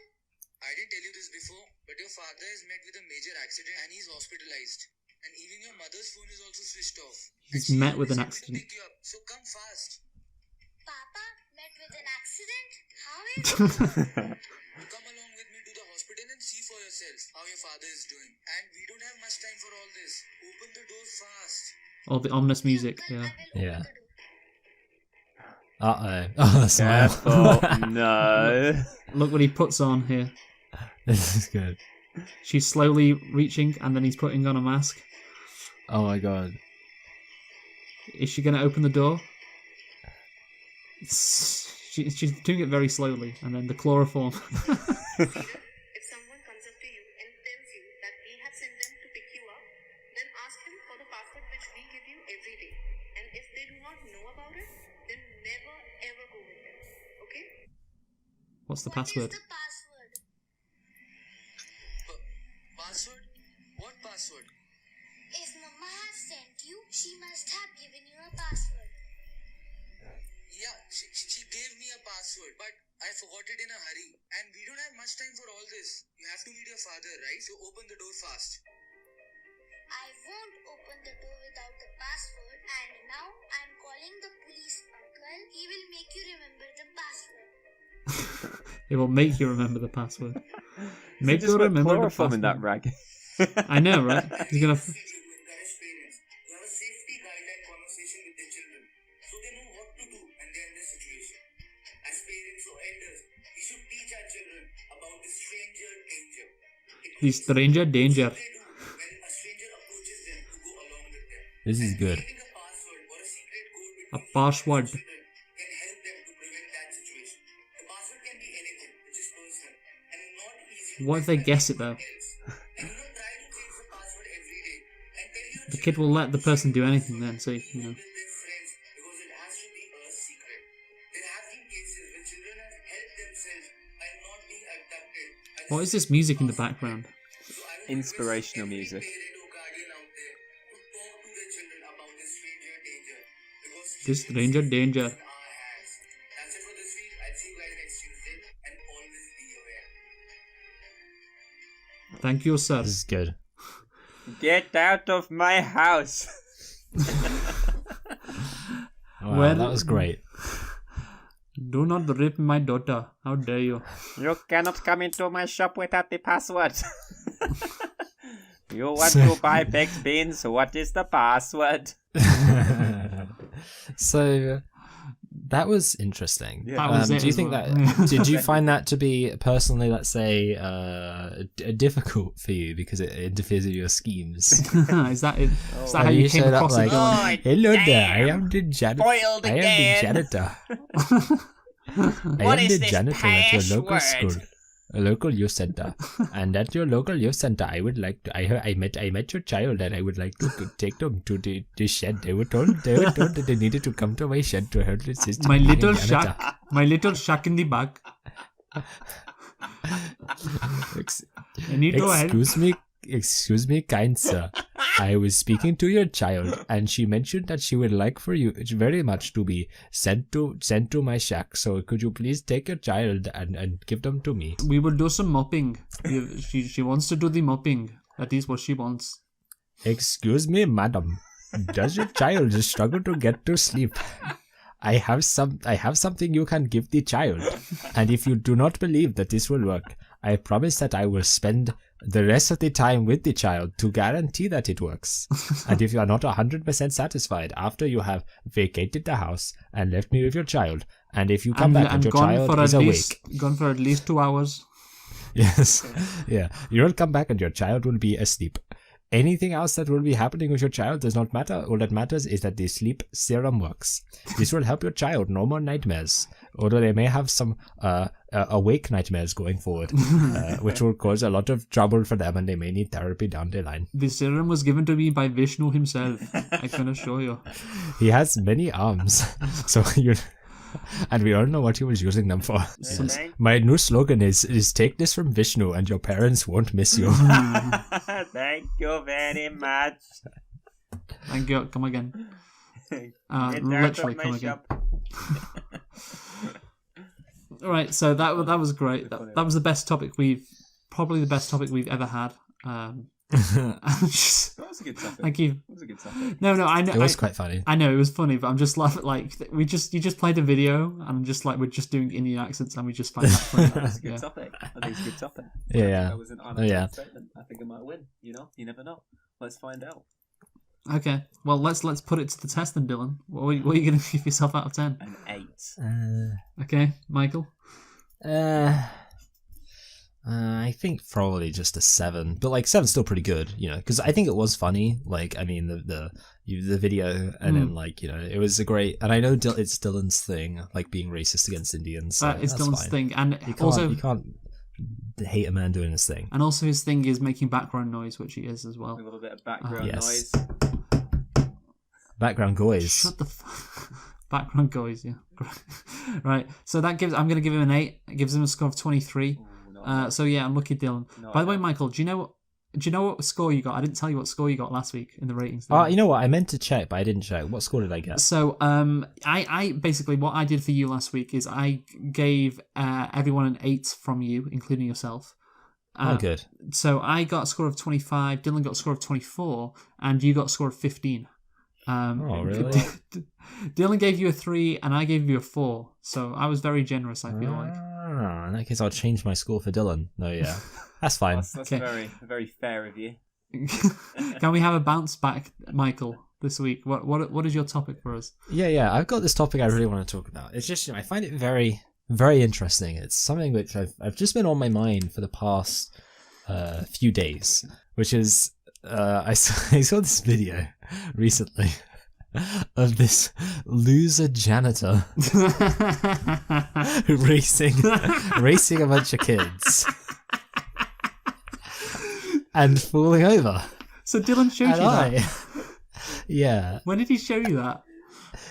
S9: I didn't tell you this before, but your father is met with a major accident and he's hospitalized. And even your mother's phone is also switched off.
S3: He's
S9: And she
S3: met with
S9: only
S3: an
S9: sent me to
S3: accident.
S9: pick you up. So come fast.
S8: Papa met with an accident? How is it?
S9: Come along with me to the hospital and see for yourself how your father is doing. And we don't have much time for all this. Open the door fast.
S3: All the ominous music.
S8: Uncle,
S3: Yeah.
S8: I will
S1: Yeah.
S8: open the door.
S1: Uh-oh. Oh, smile.
S2: Careful. No.
S3: Look what he puts on here.
S1: This is good.
S3: She's slowly reaching, and then he's putting on a mask.
S1: Oh my god.
S3: Is she going to open the door? She's doing it very slowly, and then the chloroform.
S8: If someone comes up to you and tells you that we have sent them to pick you up, then ask them for the password which we give you every day. And if they do not know about it, then never ever go with them. Okay?
S3: What's the
S8: What is
S3: password?
S8: the password?
S9: Password? What password?
S8: If Mama has sent you, she must have given you a password.
S9: Yeah, she gave me a password, but I forgot it in a hurry. And we don't have much time for all this. You have to meet your father, right? So open the door fast.
S8: I won't open the door without the password, and now I'm calling the police, uncle. He will make you remember the password.
S3: It will make you remember the password. Make
S2: Just
S3: you
S2: put
S3: remember the
S2: chloroform in that
S3: password.
S2: rag.
S3: I know, right? He's gonna.
S9: As parents, you have a safety guideline conversation with the children, so they know what to do when they're in this situation. As parents or elders, we should teach our children about the stranger danger.
S3: The stranger danger.
S9: They do when a stranger approaches them to go along with them.
S1: This is good.
S9: Giving a password or a secret code
S3: A
S9: between
S3: password.
S9: children can help them to prevent that situation. The password can be anything, which is personal and not easy.
S3: What if they guess it though?
S9: Else. And try to change the password every day and tell your
S3: The kid will let the person do anything then, so, you know.
S9: with their friends because it has to be a secret. There have been cases where children have helped themselves by not being abducted. And
S3: What is this music in the background?
S9: so I would
S2: Inspirational
S9: request every
S2: music.
S9: parent or guardian out there to talk to their children about this stranger danger because
S3: This
S9: children's
S3: stranger
S9: safety
S3: danger.
S9: is in our hands. That's it for this week. I'll see you guys next Tuesday and always be aware.
S3: Thank you, sir.
S1: This is good.
S2: Get out of my house.
S1: Wow,
S3: Well-
S1: that was great.
S3: Do not rip my daughter. How dare you?
S2: You cannot come into my shop without the password. You want to buy baked beans? What is the password?
S1: So that was interesting.
S2: Yeah.
S3: That was it
S1: do you
S3: as
S1: think
S3: well.
S1: that? Did you find that to be personally, let's say, difficult for you because it interferes with your schemes?
S3: Is that it? Is that how
S1: Have
S3: you came
S1: showed up
S3: across it,
S1: like,
S3: Dylan?
S1: hello there, I
S7: damn.
S1: am the janitor.
S7: Foiled
S1: I am
S7: again.
S1: the janitor. I
S7: What
S1: am
S7: is
S1: the
S7: this
S1: janitor at your local
S7: password?
S1: school, a local youth center. And at your local youth center, I would like to. I met your child, and I would like to take them to the shed. They were told that they needed to come to my shed to help their sister.
S3: My
S1: being a
S3: little
S1: janitor.
S3: shack. My little shack in the back. I need to help.
S1: Excuse me, kind sir. I was speaking to your child, and she mentioned that she would like for you very much to be sent to my shack. So could you please take your child and give them to me?
S3: We will do some mopping. She wants to do the mopping. That is what she wants.
S1: Excuse me, madam. Does your child struggle to get to sleep? I have something you can give the child, and if you do not believe that this will work, I promise that I will spend the rest of the time with the child to guarantee that it works. And if you are not 100% satisfied after you have vacated the house and left me with your child, and if you come back and your child is awake,
S3: Gone for at least 2 hours.
S1: yes, yeah, you'll come back and your child will be asleep. Anything else that will be happening with your child does not matter. All that matters is that the sleep serum works. This will help your child. No more nightmares. Although they may have some awake nightmares going forward, which will cause a lot of trouble for them, and they may need therapy down the line.
S3: The serum was given to me by Vishnu himself. I can assure you.
S1: He has many arms, so you. And we all know what he was using them for. My new slogan is take this from Vishnu and your parents won't miss you.
S2: Thank you very much.
S3: Thank you. Come again.
S2: Get
S3: Literally come again. All right, so that was great. That was the best topic probably the best topic we've ever had.
S2: That was a good topic.
S3: Thank you.
S2: That was a good topic.
S3: No, I know
S1: It was quite funny.
S3: I know it was funny, but I'm just laughing. Like you just played a video, and I'm just like we're just doing Indian accents, and we just find that funny.
S2: That's a good
S3: Yeah.
S2: topic. I think it's a good topic.
S1: Yeah.
S2: That was an
S1: Yeah.
S2: statement. I think I might win. You know, you never know. Let's find out.
S3: Okay, well let's put it to the test then, Dylan. What are you going to give yourself out of 10?
S2: An 8.
S3: Okay, Michael.
S1: I think probably just a 7, but like 7's still pretty good, you know, because I think it was funny. Like, I mean, the video, and then like, you know, it was a great. And I know it's Dylan's thing, like being racist against Indians. So
S3: That is
S1: that's
S3: Dylan's
S1: fine.
S3: thing, and
S1: You can't hate a man doing his thing.
S3: and also his thing is making background noise, which he is as well.
S2: A little bit of background
S1: Yes.
S2: noise.
S1: Background goys.
S3: Shut the background noise, yeah. Right, so that gives. I'm going to give him an 8. It gives him a score of 23. So yeah, I'm lucky, Dylan. By the way, Michael, do you know what score you got? I didn't tell you what score you got last week in the ratings.
S1: You know what? I meant to check, but I didn't check. What score did I get?
S3: So I basically what I did for you last week is I gave everyone an 8 from you, including yourself.
S1: Oh, good.
S3: So I got a score of 25. Dylan got a score of 24, and you got a score of 15.
S1: Oh, really?
S3: Dylan gave you a 3, and I gave you a 4. So I was very generous. I feel like.
S1: In that case, I'll change my score for Dylan. No, yeah, that's fine.
S2: That's
S3: Okay.
S2: very fair of you.
S3: Can we have a bounce back, Michael, this week? What is your topic for us?
S1: Yeah. I've got this topic I really want to talk about. It's just, you know, I find it very, very interesting. It's something which I've just been on my mind for the past few days, which is I saw this video recently of this loser janitor racing a bunch of kids and falling over.
S3: So Dylan showed you that?
S1: Yeah.
S3: When did he show you that?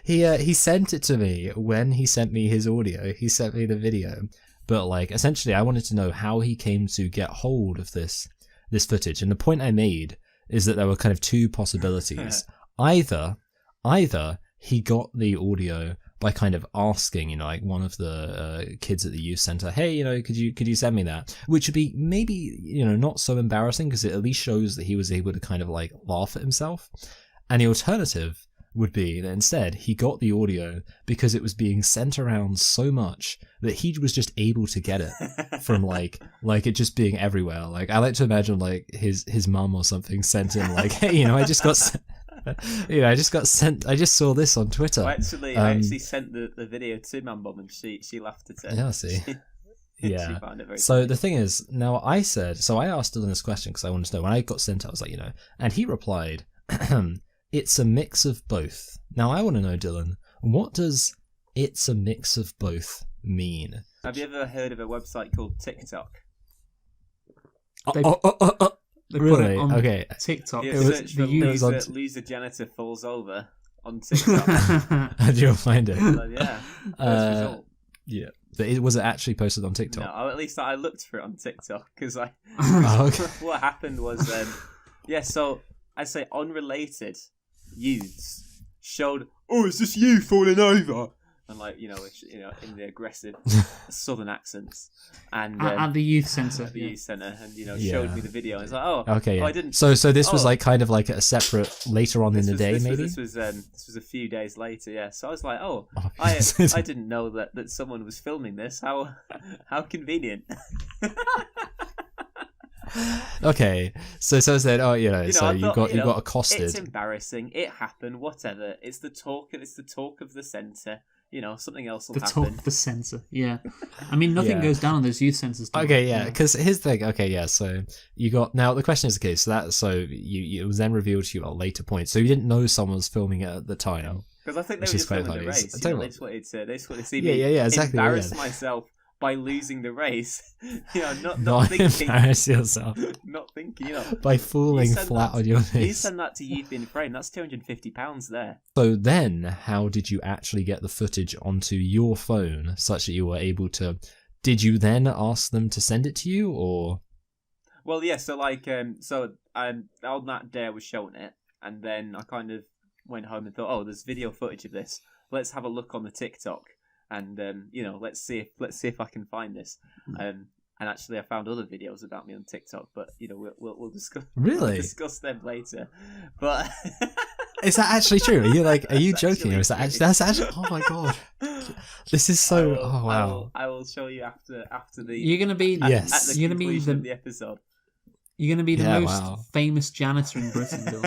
S1: He sent it to me when he sent me his audio. He sent me the video. But like essentially I wanted to know how he came to get hold of this footage. And the point I made is that there were kind of two possibilities. Either he got the audio by kind of asking, you know, like one of the kids at the youth center, hey, you know, could you send me that? Which would be maybe, you know, not so embarrassing because it at least shows that he was able to kind of like laugh at himself. And the alternative would be that instead he got the audio because it was being sent around so much that he was just able to get it from like it just being everywhere. Like I like to imagine like his mum or something sent him like, hey, you know, I just got sent. I just saw this on Twitter.
S2: I actually sent the video to my mum, and she laughed at it.
S1: Yeah, see. Yeah.
S2: She found it very
S1: so
S2: funny.
S1: the thing is, now I asked Dylan this question because I wanted to know when I got sent it. I was like, you know, and he replied, "It's a mix of both." Now I want to know, Dylan, what does "it's a mix of both" mean?
S2: Have you ever heard of a website called TikTok?
S3: They put
S1: Really?
S3: it on
S1: Okay.
S3: TikTok.
S2: You search for loser janitor falls over on TikTok.
S1: How do you find it?
S2: Yeah. First result.
S1: Yeah. But was it actually posted on TikTok?
S2: No, at least I looked for it on TikTok because
S1: Oh, okay.
S2: what happened was so I'd say unrelated youths showed, oh, is this you falling over? And like, you know, in the aggressive southern accents, and
S3: at the youth centre,
S2: and you know, showed me the video. And it's like, oh,
S1: okay, yeah.
S2: I didn't.
S1: So this was like kind of like a separate later on in the day, maybe.
S2: This was a few days later, yeah. So I was like, oh, I didn't know that someone was filming this. How convenient.
S1: Okay, so then, oh, you know, so you got accosted.
S2: It's embarrassing. It happened. Whatever. It's the talk of the centre. You know, something else will happen.
S3: The talk of the centre. Yeah, I mean, nothing goes down on those youth centres.
S1: Okay, yeah, because here's the thing. Okay, yeah, so you got now. The question is, okay, so it was then revealed to you at a later point. So you didn't know someone was filming it at the time.
S2: Because I think they were just filming the race. They just wanted to see me
S1: exactly,
S2: embarrass myself by losing the race. You know,
S1: not
S2: thinking,
S1: embarrass yourself.
S2: Not thinking, you know,
S1: by falling flat on your face.
S2: You send that to Youth in Frame. That's £250 there.
S1: So then, how did you actually get the footage onto your phone such that you were able to? Did you then ask them to send it to you, or?
S2: Well, yeah. So like, on that day I was showing it, and then I kind of went home and thought, oh, there's video footage of this. Let's have a look on the TikTok. And you know, let's see if I can find this. And actually, I found other videos about me on TikTok, but you know, we'll discuss.
S1: Really?
S2: We'll discuss them later. But
S1: is that actually true? Are you joking? Or is that actually? That's actually. Oh my god! This is so. Oh wow!
S2: I will show you after the.
S3: You're gonna be
S2: at the conclusion of the episode.
S3: You're going to be the most famous janitor in Britain, Bill.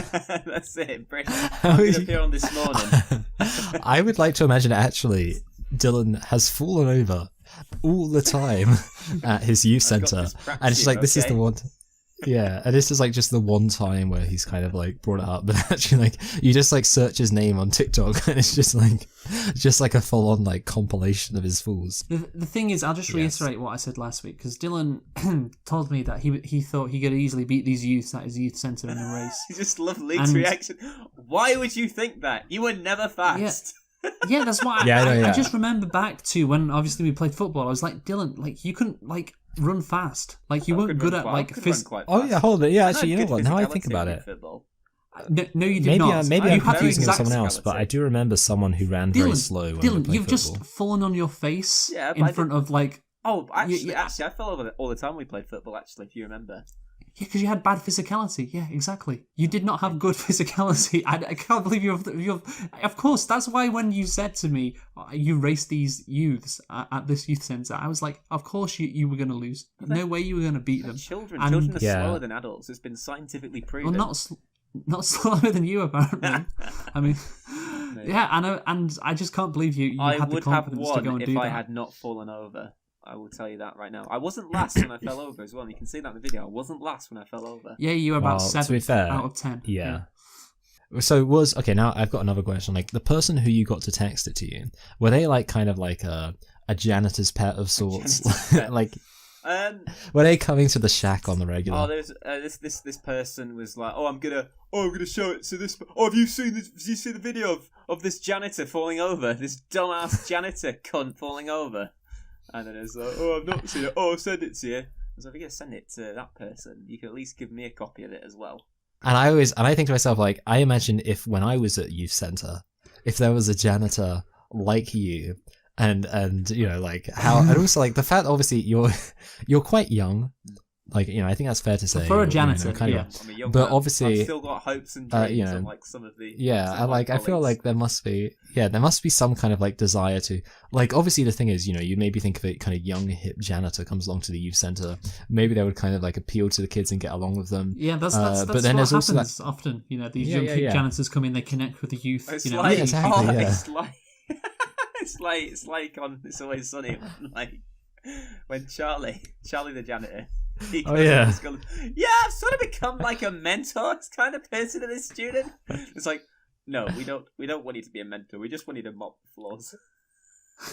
S2: That's it, Britain. I'm going to appear on This Morning.
S1: I would like to imagine actually Dylan has fallen over all the time at his youth centre. And it's like, this is the one... Yeah, and this is like just the one time where he's kind of like brought it up, but actually like you just like search his name on TikTok and it's just like a full on like compilation of his falls.
S3: The thing is, I'll just reiterate what I said last week, because Dylan told me that he thought he could easily beat these youths at his youth centre in a race.
S2: I just love Lee's reaction. Why would you think that? You were never fast.
S3: Yeah, that's why I just remember back to when obviously we played football. I was like, Dylan, like you couldn't like run fast, like you weren't good at like physical.
S1: Oh yeah, hold it. Yeah, actually, you know what? Now I think about it.
S3: No, you did not.
S1: Maybe I'm confusing with someone else, but I do remember someone who ran very slow.
S3: Dylan, you've just fallen on your face in front of like.
S2: Oh, actually, I fell over all the time we played football. Actually, if you remember.
S3: Yeah, because you had bad physicality. Yeah, exactly. You did not have good physicality. I can't believe you're. Of course, that's why when you said to me, you raced these youths at this youth centre, I was like, of course you were going to lose. No way you were going to beat them.
S2: Children are slower than adults. It's been scientifically proven.
S3: Well, not slower than you, apparently. I mean, yeah, and I just can't believe you had the confidence to go and do that.
S2: I would have won if I had not fallen over. I will tell you that right now. I wasn't last when I fell over as well. You can see that in the video. I wasn't last when I fell over.
S3: Yeah, you were about 7
S1: to be fair,
S3: out of 10.
S1: Yeah. So now I've got another question. Like the person who you got to text it to you, were they like kind of like a janitor's pet of sorts? Like Were they coming to the shack on the regular?
S2: Oh, there's this person was like, I'm gonna show it to this. Oh, have you seen the video of this janitor falling over? This dumbass janitor cunt falling over. And then it's like, I've not seen it. Oh, I'll send it to you. I was like, if you're gonna send it to that person, you can at least give me a copy of it as well.
S1: And I think to myself, like, I imagine if when I was at youth centre, if there was a janitor like you, and you know, like how, and also like the fact, obviously you're quite young, like, you know, I think that's fair to say
S3: for a janitor,
S1: kind
S3: yeah.
S1: of,
S2: I'm a young
S1: but
S2: man.
S1: obviously
S2: I've still got hopes and dreams,
S1: you know,
S2: unlike some of the
S1: and like I feel like there must be some kind of like desire to, like, obviously the thing is, you know, you maybe think of it kind of young hip janitor comes along to the youth centre, maybe they would kind of like appeal to the kids and get along with them.
S3: Yeah, that's
S1: but then
S3: what
S1: there's also
S3: happens often. You know, these young hip janitors come in, they connect with the youth.
S2: It's
S3: you know,
S2: like,
S1: exactly,
S2: it's like on It's Always Sunny, like when Charlie the janitor.
S1: Yeah,
S2: I've sort of become like a mentor kind of person to this student. It's like, no, we don't want you to be a mentor. We just want you to mop the floors.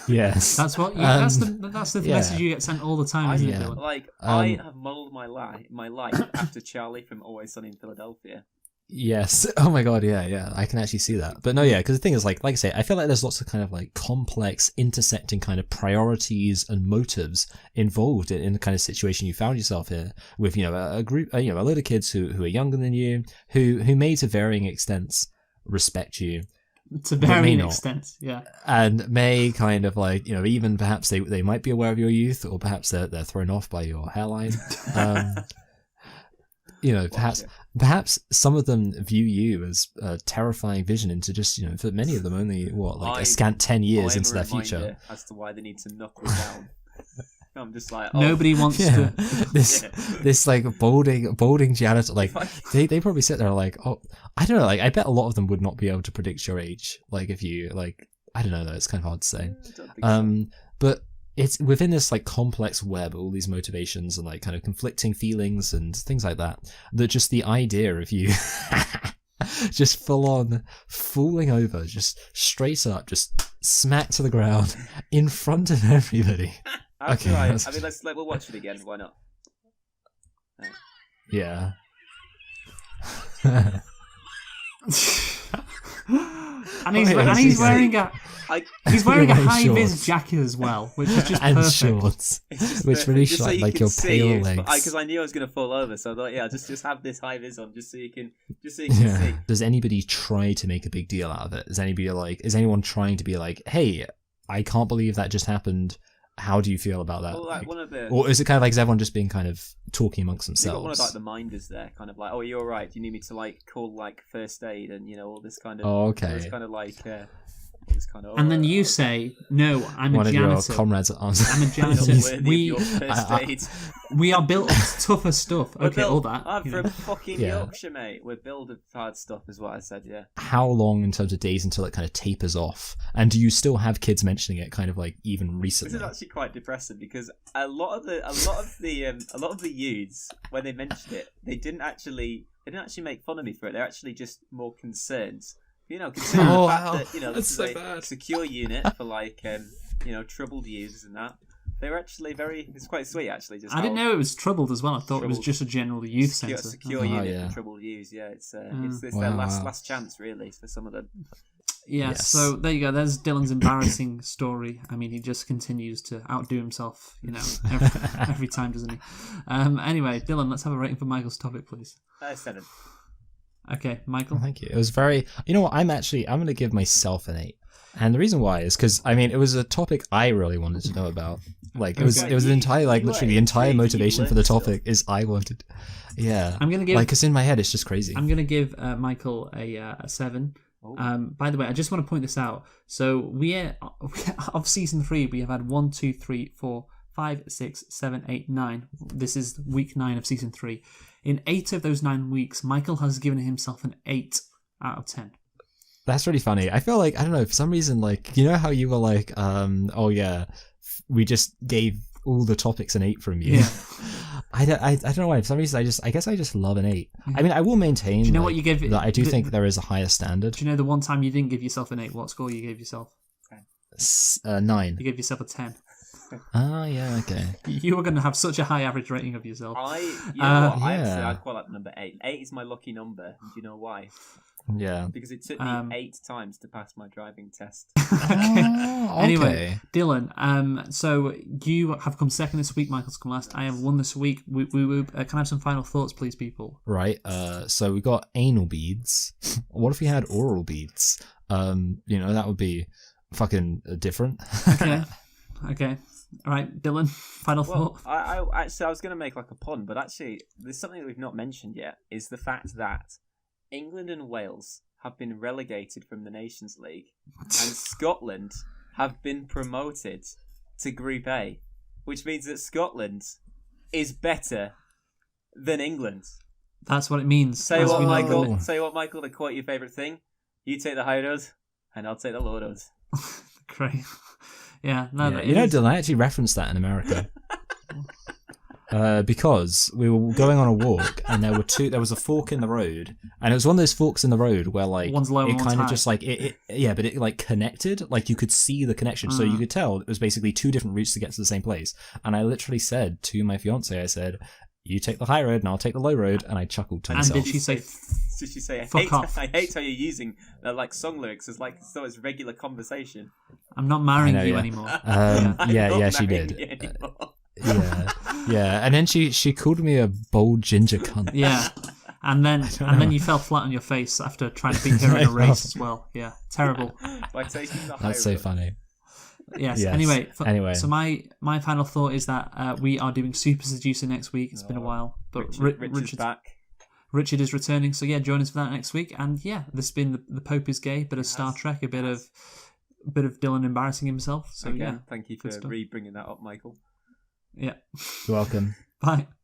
S1: Yes,
S3: that's what. That's the message you get sent all the time, isn't it, Dylan?
S2: Like, I have modelled my life after Charlie from Always Sunny in Philadelphia.
S1: Yes. Oh my god, yeah. I can actually see that. But no, yeah, because the thing is, like I say, I feel like there's lots of kind of like complex, intersecting kind of priorities and motives involved in the kind of situation you found yourself here with, you know, a group, you know, a load of kids who are younger than you, who may to varying extents respect you.
S3: To varying extents, yeah.
S1: And may kind of like, you know, even perhaps they might be aware of your youth, or perhaps they're thrown off by your hairline. You know, perhaps some of them view you as a terrifying vision into just, you know, for many of them only, a scant 10 years into their future.
S2: As to why they need to knuckle down. I'm just like,
S3: nobody wants to.
S1: This like balding janitor, like they probably sit there like, I don't know, like I bet a lot of them would not be able to predict your age. Like if you like, I don't know, though, it's kind of hard to say. But it's within this like complex web, all these motivations and like kind of conflicting feelings and things like that, that just the idea of you just full on falling over, just straight up, just smack to the ground in front of everybody.
S2: Okay, I mean, we'll watch it again. Why not? Right.
S1: Yeah.
S3: And he's wearing a high vis jacket as well, which is just
S1: and
S3: perfect.
S1: Shorts, which really shine like your pale legs.
S2: Because I knew I was going to fall over, so I thought, just have this high vis on, just so you can see.
S1: Does anybody try to make a big deal out of it? Is anyone trying to be like, hey, I can't believe that just happened? How do you feel about that?
S2: Well, like one of the,
S1: or is it kind of like, is everyone just being kind of talking amongst themselves?
S2: One of like the minders there, kind of like, oh, you're right. Do you need me to like call like first aid and all this kind of.
S1: Oh, okay.
S2: This kind of like.
S3: And then you say, "No, I'm
S1: one
S3: a janitor."
S1: One of your comrades at arms.
S3: I'm a janitor. We are built of tougher stuff. Okay, all that.
S2: I'm from fucking Yorkshire, mate. We're built of hard stuff, is what I said. Yeah.
S1: How long in terms of days until it kind of tapers off? And do you still have kids mentioning it, kind of like even recently?
S2: This is actually quite depressing because a lot of the youths, when they mentioned it, they didn't actually make fun of me for it. They're actually just more concerned. Considering the fact that, this is a secure unit for like, troubled users and that. They were actually it's quite sweet actually. I
S3: didn't know it was troubled as well. I thought it was just a general youth centre.
S2: Secure unit for troubled use, yeah. It's their last chance really for some of them.
S3: Yeah, yes. So there you go. There's Dylan's embarrassing story. I mean, he just continues to outdo himself, every time, doesn't he? Anyway, Dylan, let's have a rating for Michael's topic, please.
S2: 7.
S3: Okay, Michael.
S1: Thank you. It was very. You know what? I'm going to give myself an 8, and the reason why is because it was a topic I really wanted to know about. Like it was an entire literally the entire motivation for the topic is I wanted. Yeah, I'm gonna give because in my head it's just crazy.
S3: I'm gonna give Michael a 7. By the way, I just want to point this out. So we of season 3, we have had 1, 2, 3, 4, 5, 6, 7, 8, 9. This is week 9 of season 3. In 8 of those 9 weeks, Michael has given himself an 8 out of 10.
S1: That's really funny. I feel like, I don't know, for some reason, like, you know how you were like, oh yeah, we just gave all the topics an 8 from you.
S3: Yeah.
S1: I don't know why. For some reason, I guess I just love an 8. I mean, I will maintain. Do
S3: you know what you give?
S1: That I do think there is a higher standard.
S3: Do you know the one time you didn't give yourself an 8? What score you gave yourself?
S1: 9.
S3: You gave yourself a 10.
S1: Oh, yeah, okay.
S3: You were going to have such a high average rating of yourself.
S2: I'd quite like number 8. 8 is my lucky number. And do you know why?
S1: Yeah.
S2: Because it took me 8 times to pass my driving test.
S3: Okay. Anyway, Dylan, so you have come second this week, Michael's come last. I have won this week. Can I have some final thoughts, please, people?
S1: Right, so we got anal beads. What if we had oral beads? That would be fucking different.
S3: Okay. All right, Dylan, final thought.
S2: I was going to make like a pun, but actually, there's something that we've not mentioned yet, is the fact that England and Wales have been relegated from the Nations League, and Scotland have been promoted to Group A, which means that Scotland is better than England.
S3: That's what it means.
S2: Say what, Michael, to quote your favourite thing. You take the high road, and I'll take the low road.
S3: Great. Yeah.
S1: Dylan, I actually referenced that in America. Because we were going on a walk and there was a fork in the road, and it was one of those forks in the road where like
S3: one's low,
S1: it kind of
S3: high.
S1: Just like but it like connected, like you could see the connection, so you could tell it was basically two different routes to get to the same place. And I literally said to my fiance, I said, "You take the high road and I'll take the low road," and I chuckled to myself.
S3: And did she say?
S2: Did she say?
S3: Fuck off.
S2: I hate how you're using like song lyrics as like so it's regular conversation.
S3: I'm not marrying you anymore.
S1: She did. Yeah, and then she called me a bold ginger cunt.
S3: Yeah, and then you fell flat on your face after trying to beat her in a race as well. Yeah, terrible.
S2: By taking the high
S1: That's so
S2: road.
S1: funny.
S3: Yes. Anyway. So my final thought is that we are doing Super Seducer next week. It's been a while, but
S2: Richard's back.
S3: Richard is returning, so yeah, join us for that next week. And yeah, this has been the Pope is Gay, bit of Star Trek, a bit of Dylan embarrassing himself. So
S2: again, thank you for bringing that up, Michael.
S3: Yeah.
S1: You're welcome.
S3: Bye.